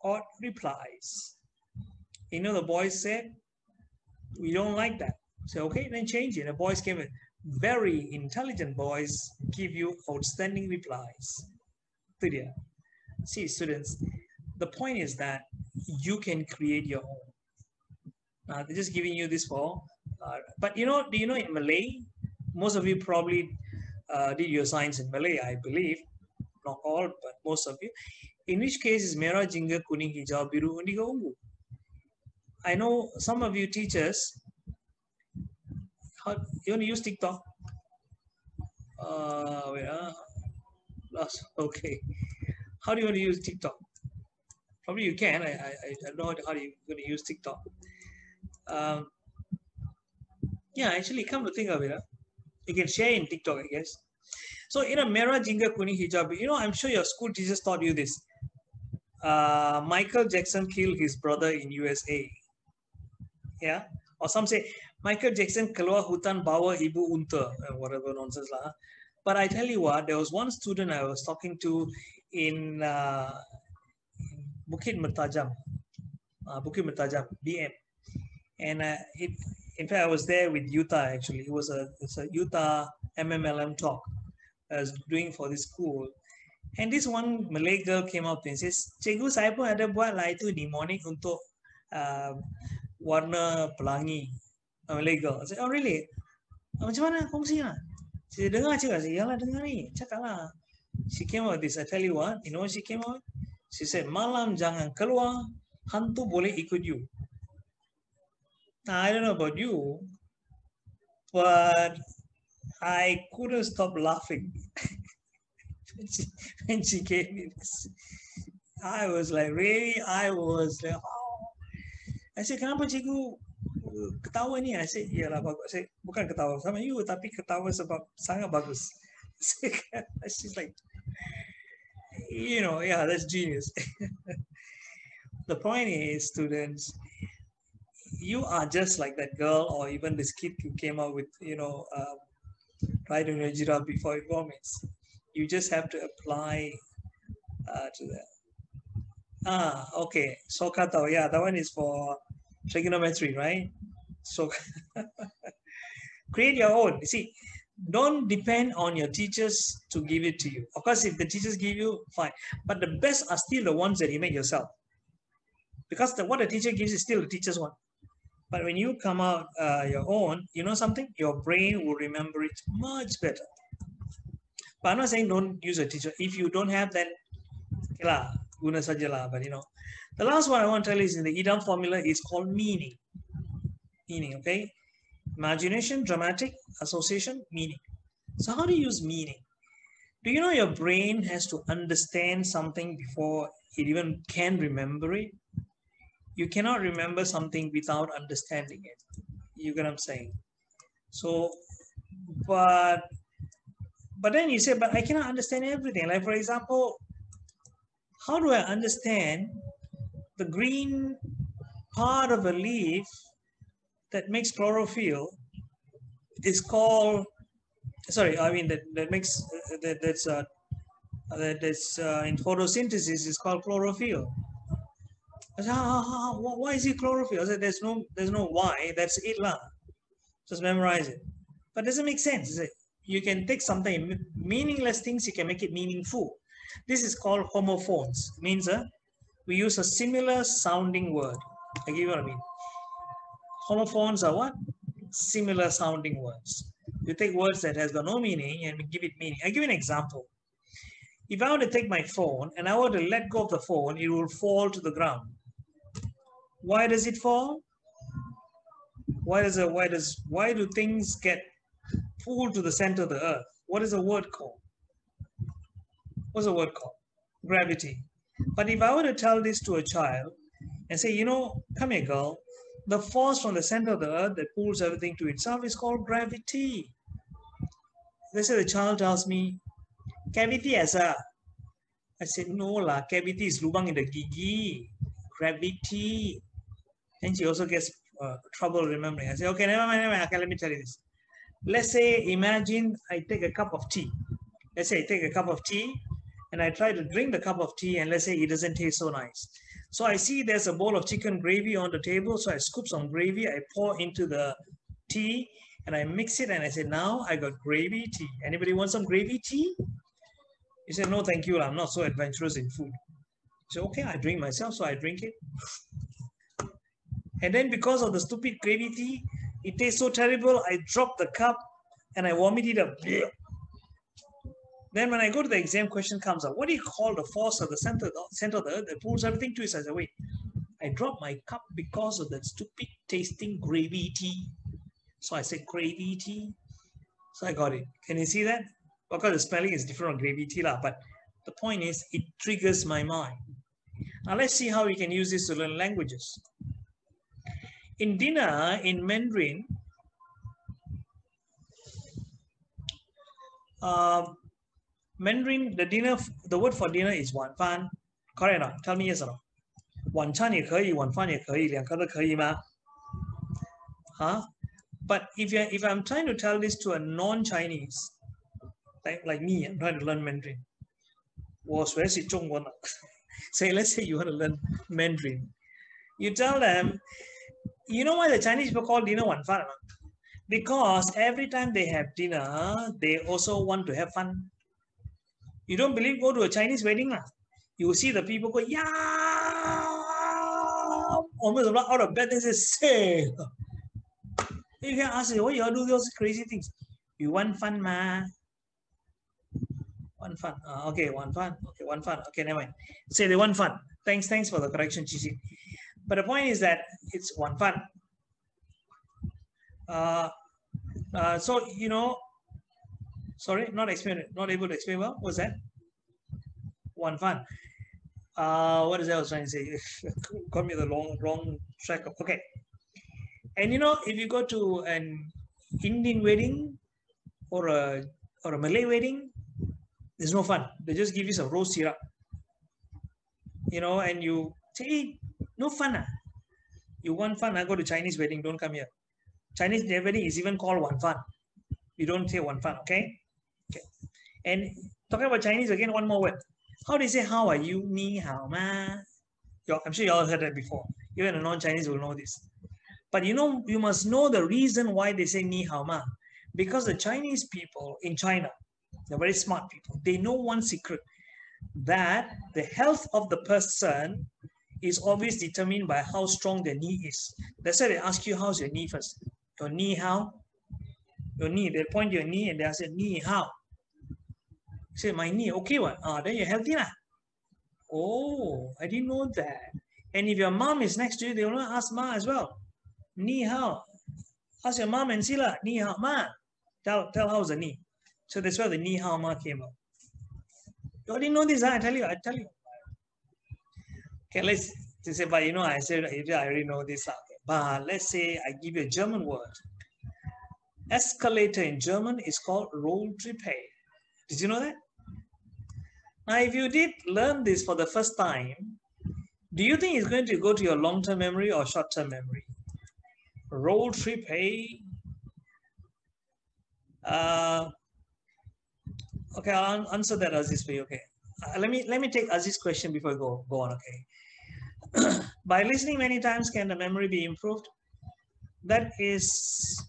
odd replies. You know, the boys said, we don't like that. So, okay, then change it. The boys came with, very intelligent boys give you outstanding replies. See, students, the point is that you can create your own. They're just giving you this for, but you know, do you know in Malay, most of you probably did your science in Malay, I believe, not all, but most of you, in which case is merah, jingga, kuning, hijau, biru, indigo, ungu. I know some of you teachers, you want to use TikTok? Okay. How do you want to use TikTok? Probably you can. I don't know how you're going to use TikTok. Yeah, actually, come to think of it, you can share in TikTok, I guess. So, in a merah, jingga, kuning, hijau, you know, I'm sure your school teachers taught you this. Michael Jackson killed his brother in USA. Yeah, or some say Michael Jackson keluar hutan bawa ibu unta, whatever nonsense lah. But I tell you what, there was one student I was talking to in Bukit Mertajam, BM, and in fact I was there with Utah actually. It's a Utah MMLM talk I was doing for this school. And this one Malay girl came up and says, cikgu saya pun ada buat lah itu mnemonic untuk warna pelangi. A Malay girl. I said, oh really? Macam mana? Kongsi lah. She said, dengar cakap. I said, yalah dengar ni. Cakap lah. She came out with this. I tell you what. You know what she came out with? She said, malam jangan keluar. Hantu boleh ikut you. Now, I don't know about you, but I couldn't stop laughing when she gave me this. I was like, really? I was like, oh. I said, kenapa cikgu ketawa ni? I said, yalah bagus. I said, bukan ketawa sama you, tapi ketawa sebab sangat bagus. She's like, you know, yeah, that's genius. The point is, students, you are just like that girl or even this kid who came out with, you know, ride on a giraffe before it vomits. You just have to apply to that. Okay. So kata, yeah, that one is for trigonometry, right? So create your own. You see, don't depend on your teachers to give it to you. Of course, if the teachers give you, fine. But the best are still the ones that you make yourself. Because what the teacher gives is still the teacher's one. But when you come out your own, you know something? Your brain will remember it much better. But I'm not saying don't use a teacher. If you don't have, then okay lah, guna saja lah. But you know, the last one I want to tell you is in the Edam formula is called meaning. Meaning, okay? Imagination, dramatic, association, meaning. So how do you use meaning? Do you know your brain has to understand something before it even can remember it? You cannot remember something without understanding it. You get what I'm saying? So, but then you say, but I cannot understand everything. Like for example, how do I understand the green part of a leaf that makes chlorophyll is called, sorry, I mean that makes, that's in photosynthesis is called chlorophyll. I said, why is it chlorophyll? I said, there's no why, that's it lah. Just memorize it. But it doesn't make sense. You can take something, meaningless things, you can make it meaningful. This is called homophones. Means we use a similar sounding word. I give you what I mean. Homophones are what? similar sounding words. You take words that has got no meaning and give it meaning. I give you an example. If I were to take my phone and I were to let go of the phone, it will fall to the ground. Why does it fall? Why do things get pulled to the center of the earth? What is the word called? What's the word called? Gravity. But if I were to tell this to a child and say, you know, come here, girl, the force from the center of the earth that pulls everything to itself is called gravity. Let's say the child tells me, cavity as a. I said, no lah, cavity is lubang in the gigi. Gravity. And she also gets trouble remembering. I say, okay, never mind. Okay, let me tell you this. Let's say, imagine I take a cup of tea. Let's say I take a cup of tea and I try to drink the cup of tea, and let's say it doesn't taste so nice. So I see there's a bowl of chicken gravy on the table. So I scoop some gravy, I pour into the tea and I mix it, and I say, now I got gravy tea. Anybody want some gravy tea? He said, no, thank you. I'm not so adventurous in food. So okay, I drink myself, so I drink it. And then because of the stupid gravy tea, it tastes so terrible, I drop the cup and I vomit it up. Then when I go to the exam, question comes up, what do you call the force of the center of the earth that pulls everything to it? I say, wait, I dropped my cup because of that stupid tasting gravy tea. So I said gravy tea. So I got it. Can you see that? Because the spelling is different on gravy tea, but the point is it triggers my mind. Now let's see how we can use this to learn languages. In dinner, in Mandarin, the word for dinner is 晚饭. Correct or not? Tell me yes or no. 晚餐也可以，晚饭也可以，两个都可以吗？ Huh? But if I'm trying to tell this to a non-Chinese, like me, I'm trying to learn Mandarin. 我学习中文了. Say, let's say you want to learn Mandarin. You tell them, you know why the Chinese people call dinner 晚饭? Because every time they have dinner, they also want to have fun. You don't believe? Go to a Chinese wedding. You will see the people go, yeah, almost out of bed. They say, say. You can ask, why you all do those crazy things? You want fun, ma? Want fun? Okay, want fun. Okay, want fun. Okay, never mind. Say they want fun. Thanks for the correction, Chichi. But the point is that it's want fun. So you know, sorry, not able to explain well. What's that? Want fun. What is that I was trying to say? Got me the wrong track of. Okay. And you know, if you go to an Indian wedding or a Malay wedding, there's no fun. They just give you some rose syrup. You know, and you say, hey, no fun. You want fun? I go to Chinese wedding, don't come here. Chinese wedding is even called one fun. You don't say one fun, okay? Okay. And talking about Chinese again, one more word. How do you say how are you? Ni hao ma. I'm sure you all heard that before. Even a non-Chinese will know this. But you know, you must know the reason why they say ni hao ma. Because the Chinese people in China, they're very smart people. They know one secret, that the health of the person is always determined by how strong their knee is. That's why they ask you, how's your knee first? Your knee how? Your knee. They point to your knee and they say, knee how? You say, my knee, okay what? Then you're healthy lah. Oh, I didn't know that. And if your mom is next to you, they will ask ma as well. Knee how? Ask your mom and see lah. Knee how? Ma. Tell how's the knee. So that's where the ni hao ma came up. You already know this, huh? I tell you. Okay, let's say, but you know, I said I already know this. Okay. But let's say I give you a German word. Escalator in German is called Rolltreppe. Did you know that? Now, if you did learn this for the first time, do you think it's going to go to your long-term memory or short-term memory? Rolltreppe. Okay, I'll answer that Aziz for you. Okay, let me take Aziz's question before I go on. Okay, by listening many times, can the memory be improved? That is,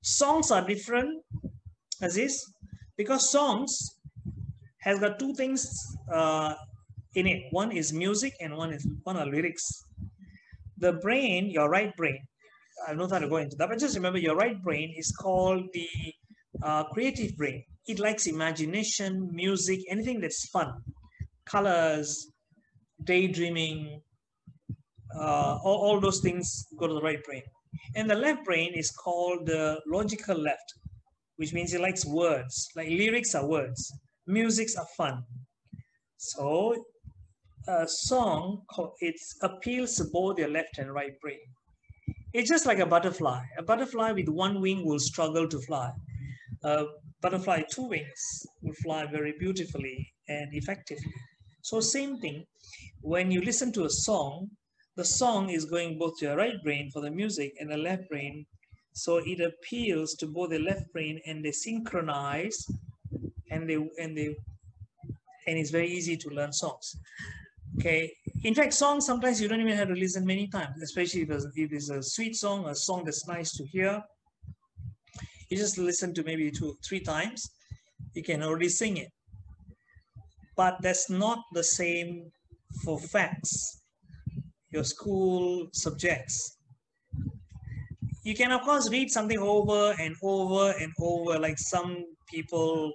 songs are different, Aziz, because songs has got two things in it. One is music and one are lyrics. The brain, your right brain, have no time to go into that, but just remember your right brain is called the creative brain. It likes imagination, music, anything that's fun, colors, daydreaming, all those things go to the right brain. And the left brain is called the logical left, which means it likes words, like lyrics are words, musics are fun. So a song, it appeals to both your left and right brain. It's just like a butterfly. A butterfly with one wing will struggle to fly. A butterfly, two wings, will fly very beautifully and effectively. So same thing, when you listen to a song, the song is going both to your right brain for the music and the left brain. So it appeals to both the left brain and they synchronize and it's very easy to learn songs. Okay. In fact, songs sometimes you don't even have to listen many times, especially if it's a sweet song, a song that's nice to hear. You just listen to maybe 2 or 3 times, you can already sing it. But that's not the same for facts, your school subjects. You can, of course, read something over and over and over, like some people,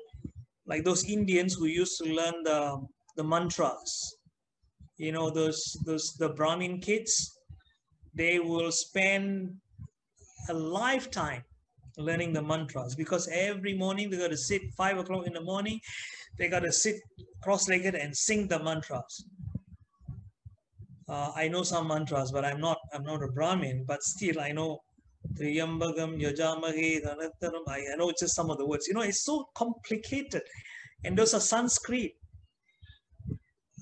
like those Indians who used to learn the mantras. You know, the Brahmin kids, they will spend a lifetime learning the mantras because every morning they got to sit 5 o'clock in the morning, they got to sit cross-legged and sing the mantras. I know some mantras, but I'm not a Brahmin, but still I know Triyambagam, Yajamahe, I know just some of the words. You know, it's so complicated. And those are Sanskrit.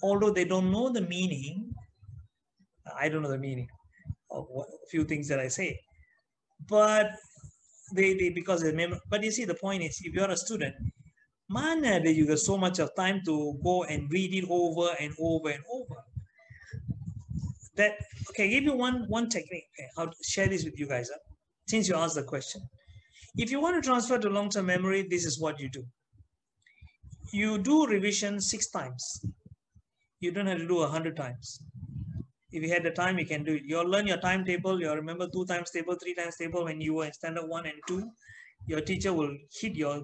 Although they don't know the meaning, I don't know the meaning of a few things that I say. But because they remember. But you see, the point is, if you're a student, mana that you got so much of time to go and read it over and over and over. That okay, I'll give you one technique. Okay, I'll share this with you guys. Since you asked the question, if you want to transfer to long-term memory, this is what you do. You do revision 6 times. You don't have to do 100 times. If you had the time, you can do it. You'll learn your timetable. You'll remember 2 times table, 3 times table when you were in standard 1 and 2. Your teacher will hit your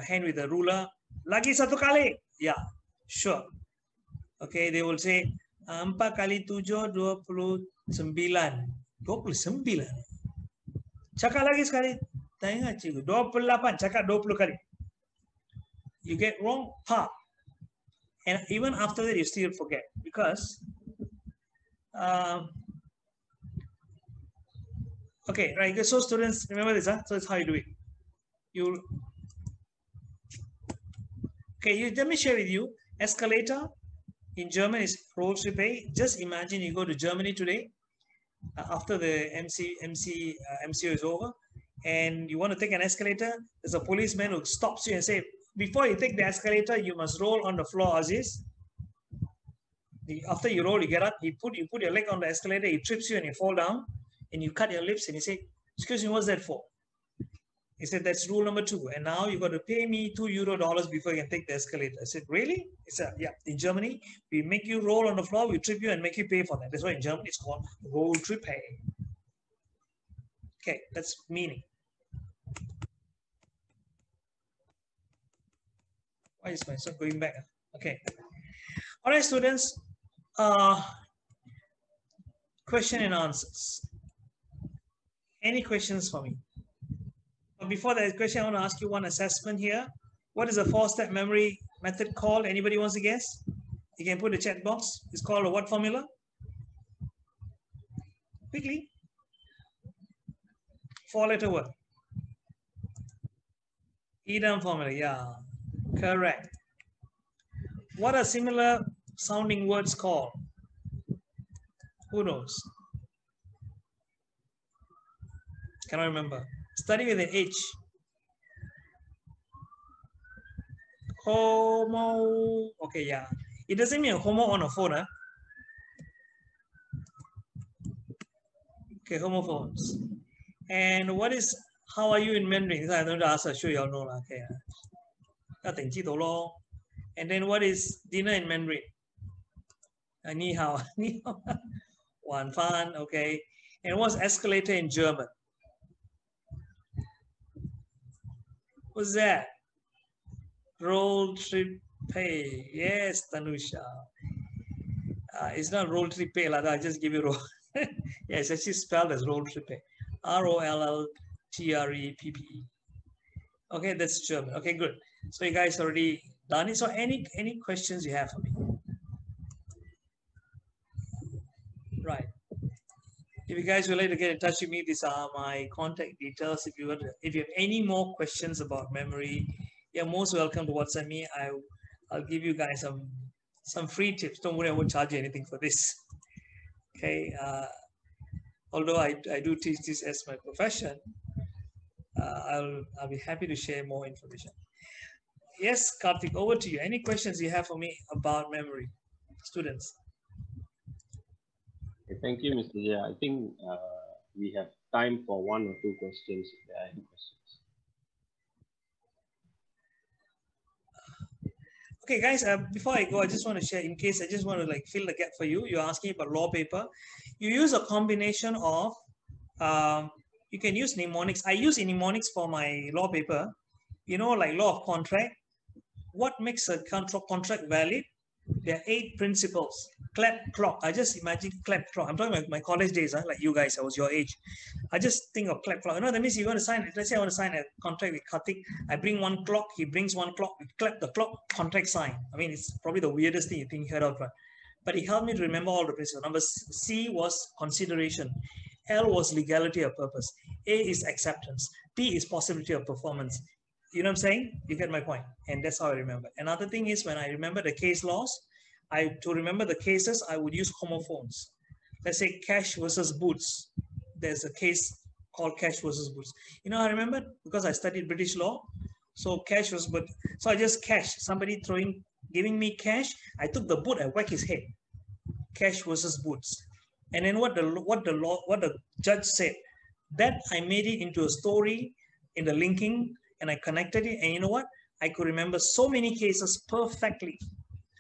hand with a ruler. Lagi satu kali. Yeah, sure. Okay, they will say 4 kali 7, 29. 29. Cakap lagi sekali. Tak ingat cikgu. 28. Cakap 20 kali. You get wrong, and even after that you still forget because okay, right, so students, remember this, so it's how you do it. Let me share with you. Escalator in German is Rollstuhlpay. Just imagine you go to Germany today after the MCO is over and you want to take an escalator. There's a policeman who stops you and say, before you take the escalator, you must roll on the floor, Aziz. After you roll, you get up, you put your leg on the escalator, he trips you and you fall down, and you cut your lips and you say, excuse me, what's that for? He said, that's rule number 2. And now you got to pay me €2 before you can take the escalator. I said, really? He said, yeah, in Germany, we make you roll on the floor, we trip you and make you pay for that. That's why in Germany it's called Rollstuhlpay. Okay, that's meaning. Why is myself going back? Okay. All right, students. Question and answers. Any questions for me? But before that question, I want to ask you one assessment here. What is a 4-step memory method called? Anybody wants to guess? You can put the chat box. It's called a what formula? Quickly. 4-letter word. Edam formula. Yeah, correct. What are similar sounding words called? Who knows? Cannot remember. Starting with an H. Homo. Okay, yeah. It doesn't mean homo on a phone, huh? Okay, homophones. And what is, how are you in Mandarin? I don't ask, I'm sure you all know. Okay. And then what is dinner in Mandarin? Ni hao. Ni hao. Wan fan, okay. And what's escalator in German? What's that? Roll trip pay. Yes, Tanusha. It's not roll trip pay, I just give you roll. Yeah, it's actually spelled as roll trip pay. ROLLTREPPE. Okay, that's German. Okay, good. So you guys already done it. So any questions you have for me? Right. If you guys would like to get in touch with me, these are my contact details. If you have any more questions about memory, you're most welcome to WhatsApp me. I'll give you guys some free tips. Don't worry, I won't charge you anything for this. Okay. Although I do teach this as my profession, I'll be happy to share more information. Yes, Karthik, over to you. Any questions you have for me about memory, students? Okay, thank you, Mr. Jaya. I think we have time for one or two questions if there are any questions. Okay, guys, before I go, I just want to share, in case I just want to like fill the gap for you. You're asking about law paper. You use a combination of, you can use mnemonics. I use mnemonics for my law paper. You know, like law of contract. What makes a contract valid? There are 8 principles. Clap clock. I just imagine clap clock. I'm talking about my college days, like you guys, I was your age. I just think of clap clock. You know, that means you're going to sign, let's say I want to sign a contract with Karthik. I bring one clock, he brings one clock, we clap the clock, contract sign. I mean, it's probably the weirdest thing you think you heard of, right? But it helped me to remember all the principles. Number C was consideration. L was legality of purpose. A is acceptance. P is possibility of performance. You know what I'm saying? You get my point. And that's how I remember. Another thing is when I remember the case laws, to remember the cases, I would use homophones. Let's say cash versus boots. There's a case called cash versus boots. You know, I remember because I studied British law. So cash was, but so I just cash, somebody giving me cash. I took the boot, I whack his head. Cash versus boots. And then what the judge said, that I made it into a story in the linking, and I connected it. And you know what? I could remember so many cases perfectly.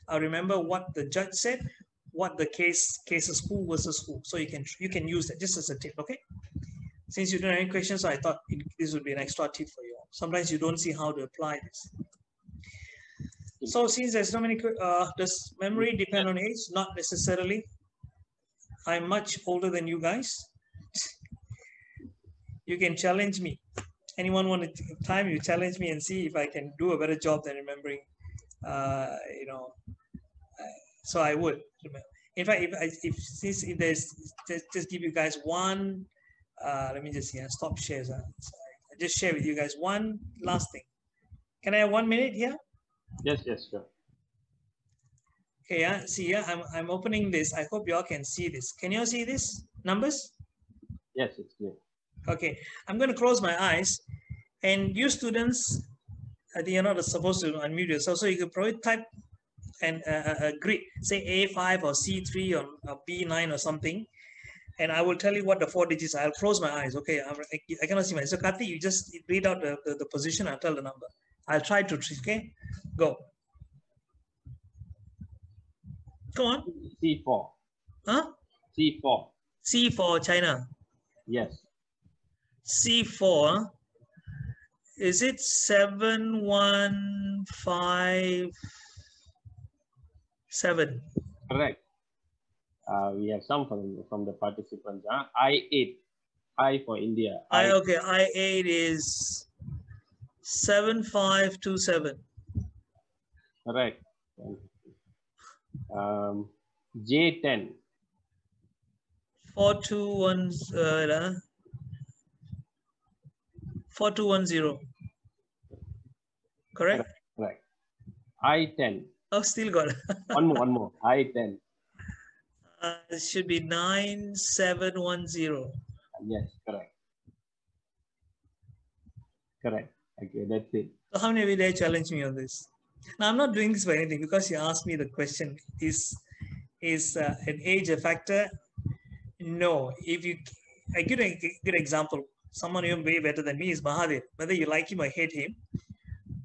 I remember what the judge said, what the cases who versus who. So you can use that just as a tip, okay? Since you don't have any questions, so I thought this would be an extra tip for you. Sometimes you don't see how to apply this. So since there's so many, does memory depend on age? Not necessarily. I'm much older than you guys. You can challenge me. Anyone want to take time, you challenge me and see if I can do a better job than remembering, you know. So I would. In fact, if there's, just give you guys one, let me just stop shares. I just share with you guys one last thing. Can I have 1 minute here? Yes, sure. Okay, see, I'm opening this. I hope you all can see this. Can you all see this numbers? Yes, it's clear. Okay, I'm going to close my eyes, and you students, I think you're not supposed to unmute yourself, so you can probably type and a grid, say A5 or C3 or B9 or something, and I will tell you what the 4 digits are. I'll close my eyes. Okay, I cannot see my. So Karthik, you just read out the position. I'll tell the number. I'll try to. Okay, go. Come on. C4. Huh? C4. C for China. Yes. C4. Is it 7157? Correct. We have some from the participants. I8. I for India. Okay, I8 is 7527. Correct. J10. 4210. Correct? Correct. I10. Oh, still got it. one more. I10. It should be 9710. Yes, correct. Correct. Okay, that's it. So how many of you dare challenge me on this? Now, I'm not doing this for anything because you asked me the question, is an age a factor? No. I give a good example. Someone even way better than me is Mahathir. Whether you like him or hate him,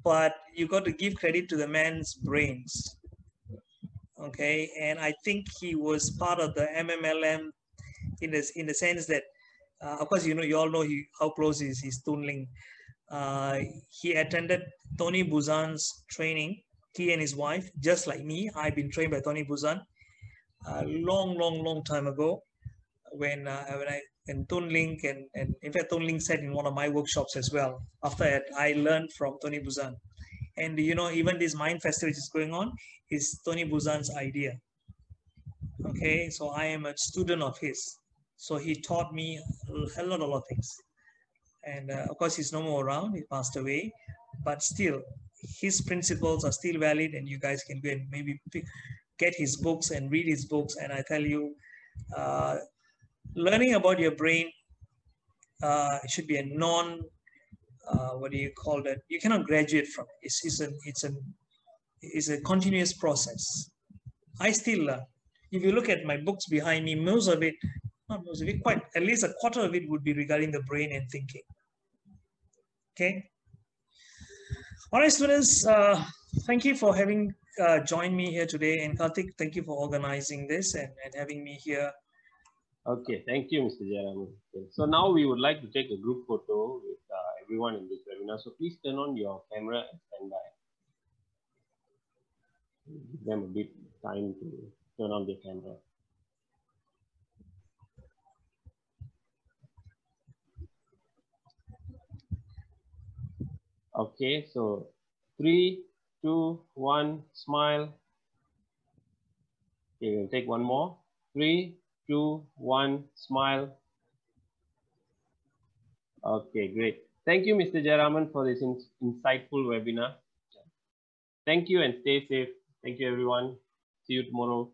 but you got to give credit to the man's brains. Okay, and I think he was part of the MMLM in the sense that, of course, you all know how close he's Tun Ling. He attended Tony Buzan's training. He and his wife, just like me, I've been trained by Tony Buzan a long time ago. When Tun Ling and in fact Tun Ling said in one of my workshops as well. After that, I learned from Tony Buzan, and even this Mind Festival which is going on is Tony Buzan's idea. Okay, so I am a student of his. So he taught me a lot of things. And of course, he's no more around, he passed away, but still, his principles are still valid, and you guys can go and maybe get his books and read his books. And I tell you, learning about your brain should be a what do you call that? You cannot graduate from it. It's a continuous process. I still learn. If you look at my books behind me, most of it, not most of it, quite at least a quarter of it would be regarding the brain and thinking. Okay. All right, students, thank you for having joined me here today. And Karthik, thank you for organizing this and having me here. Okay, thank you, Mr. Jayaraman. Okay. So now we would like to take a group photo with everyone in this webinar. So please turn on your camera and stand by. Give them a bit time to turn on their camera. Okay, so 3, 2, 1, smile. Okay, we'll take one more. 3, 2, 1, smile. Okay, great. Thank you, Mr. Jayaraman, for this insightful webinar. Thank you and stay safe. Thank you, everyone. See you tomorrow.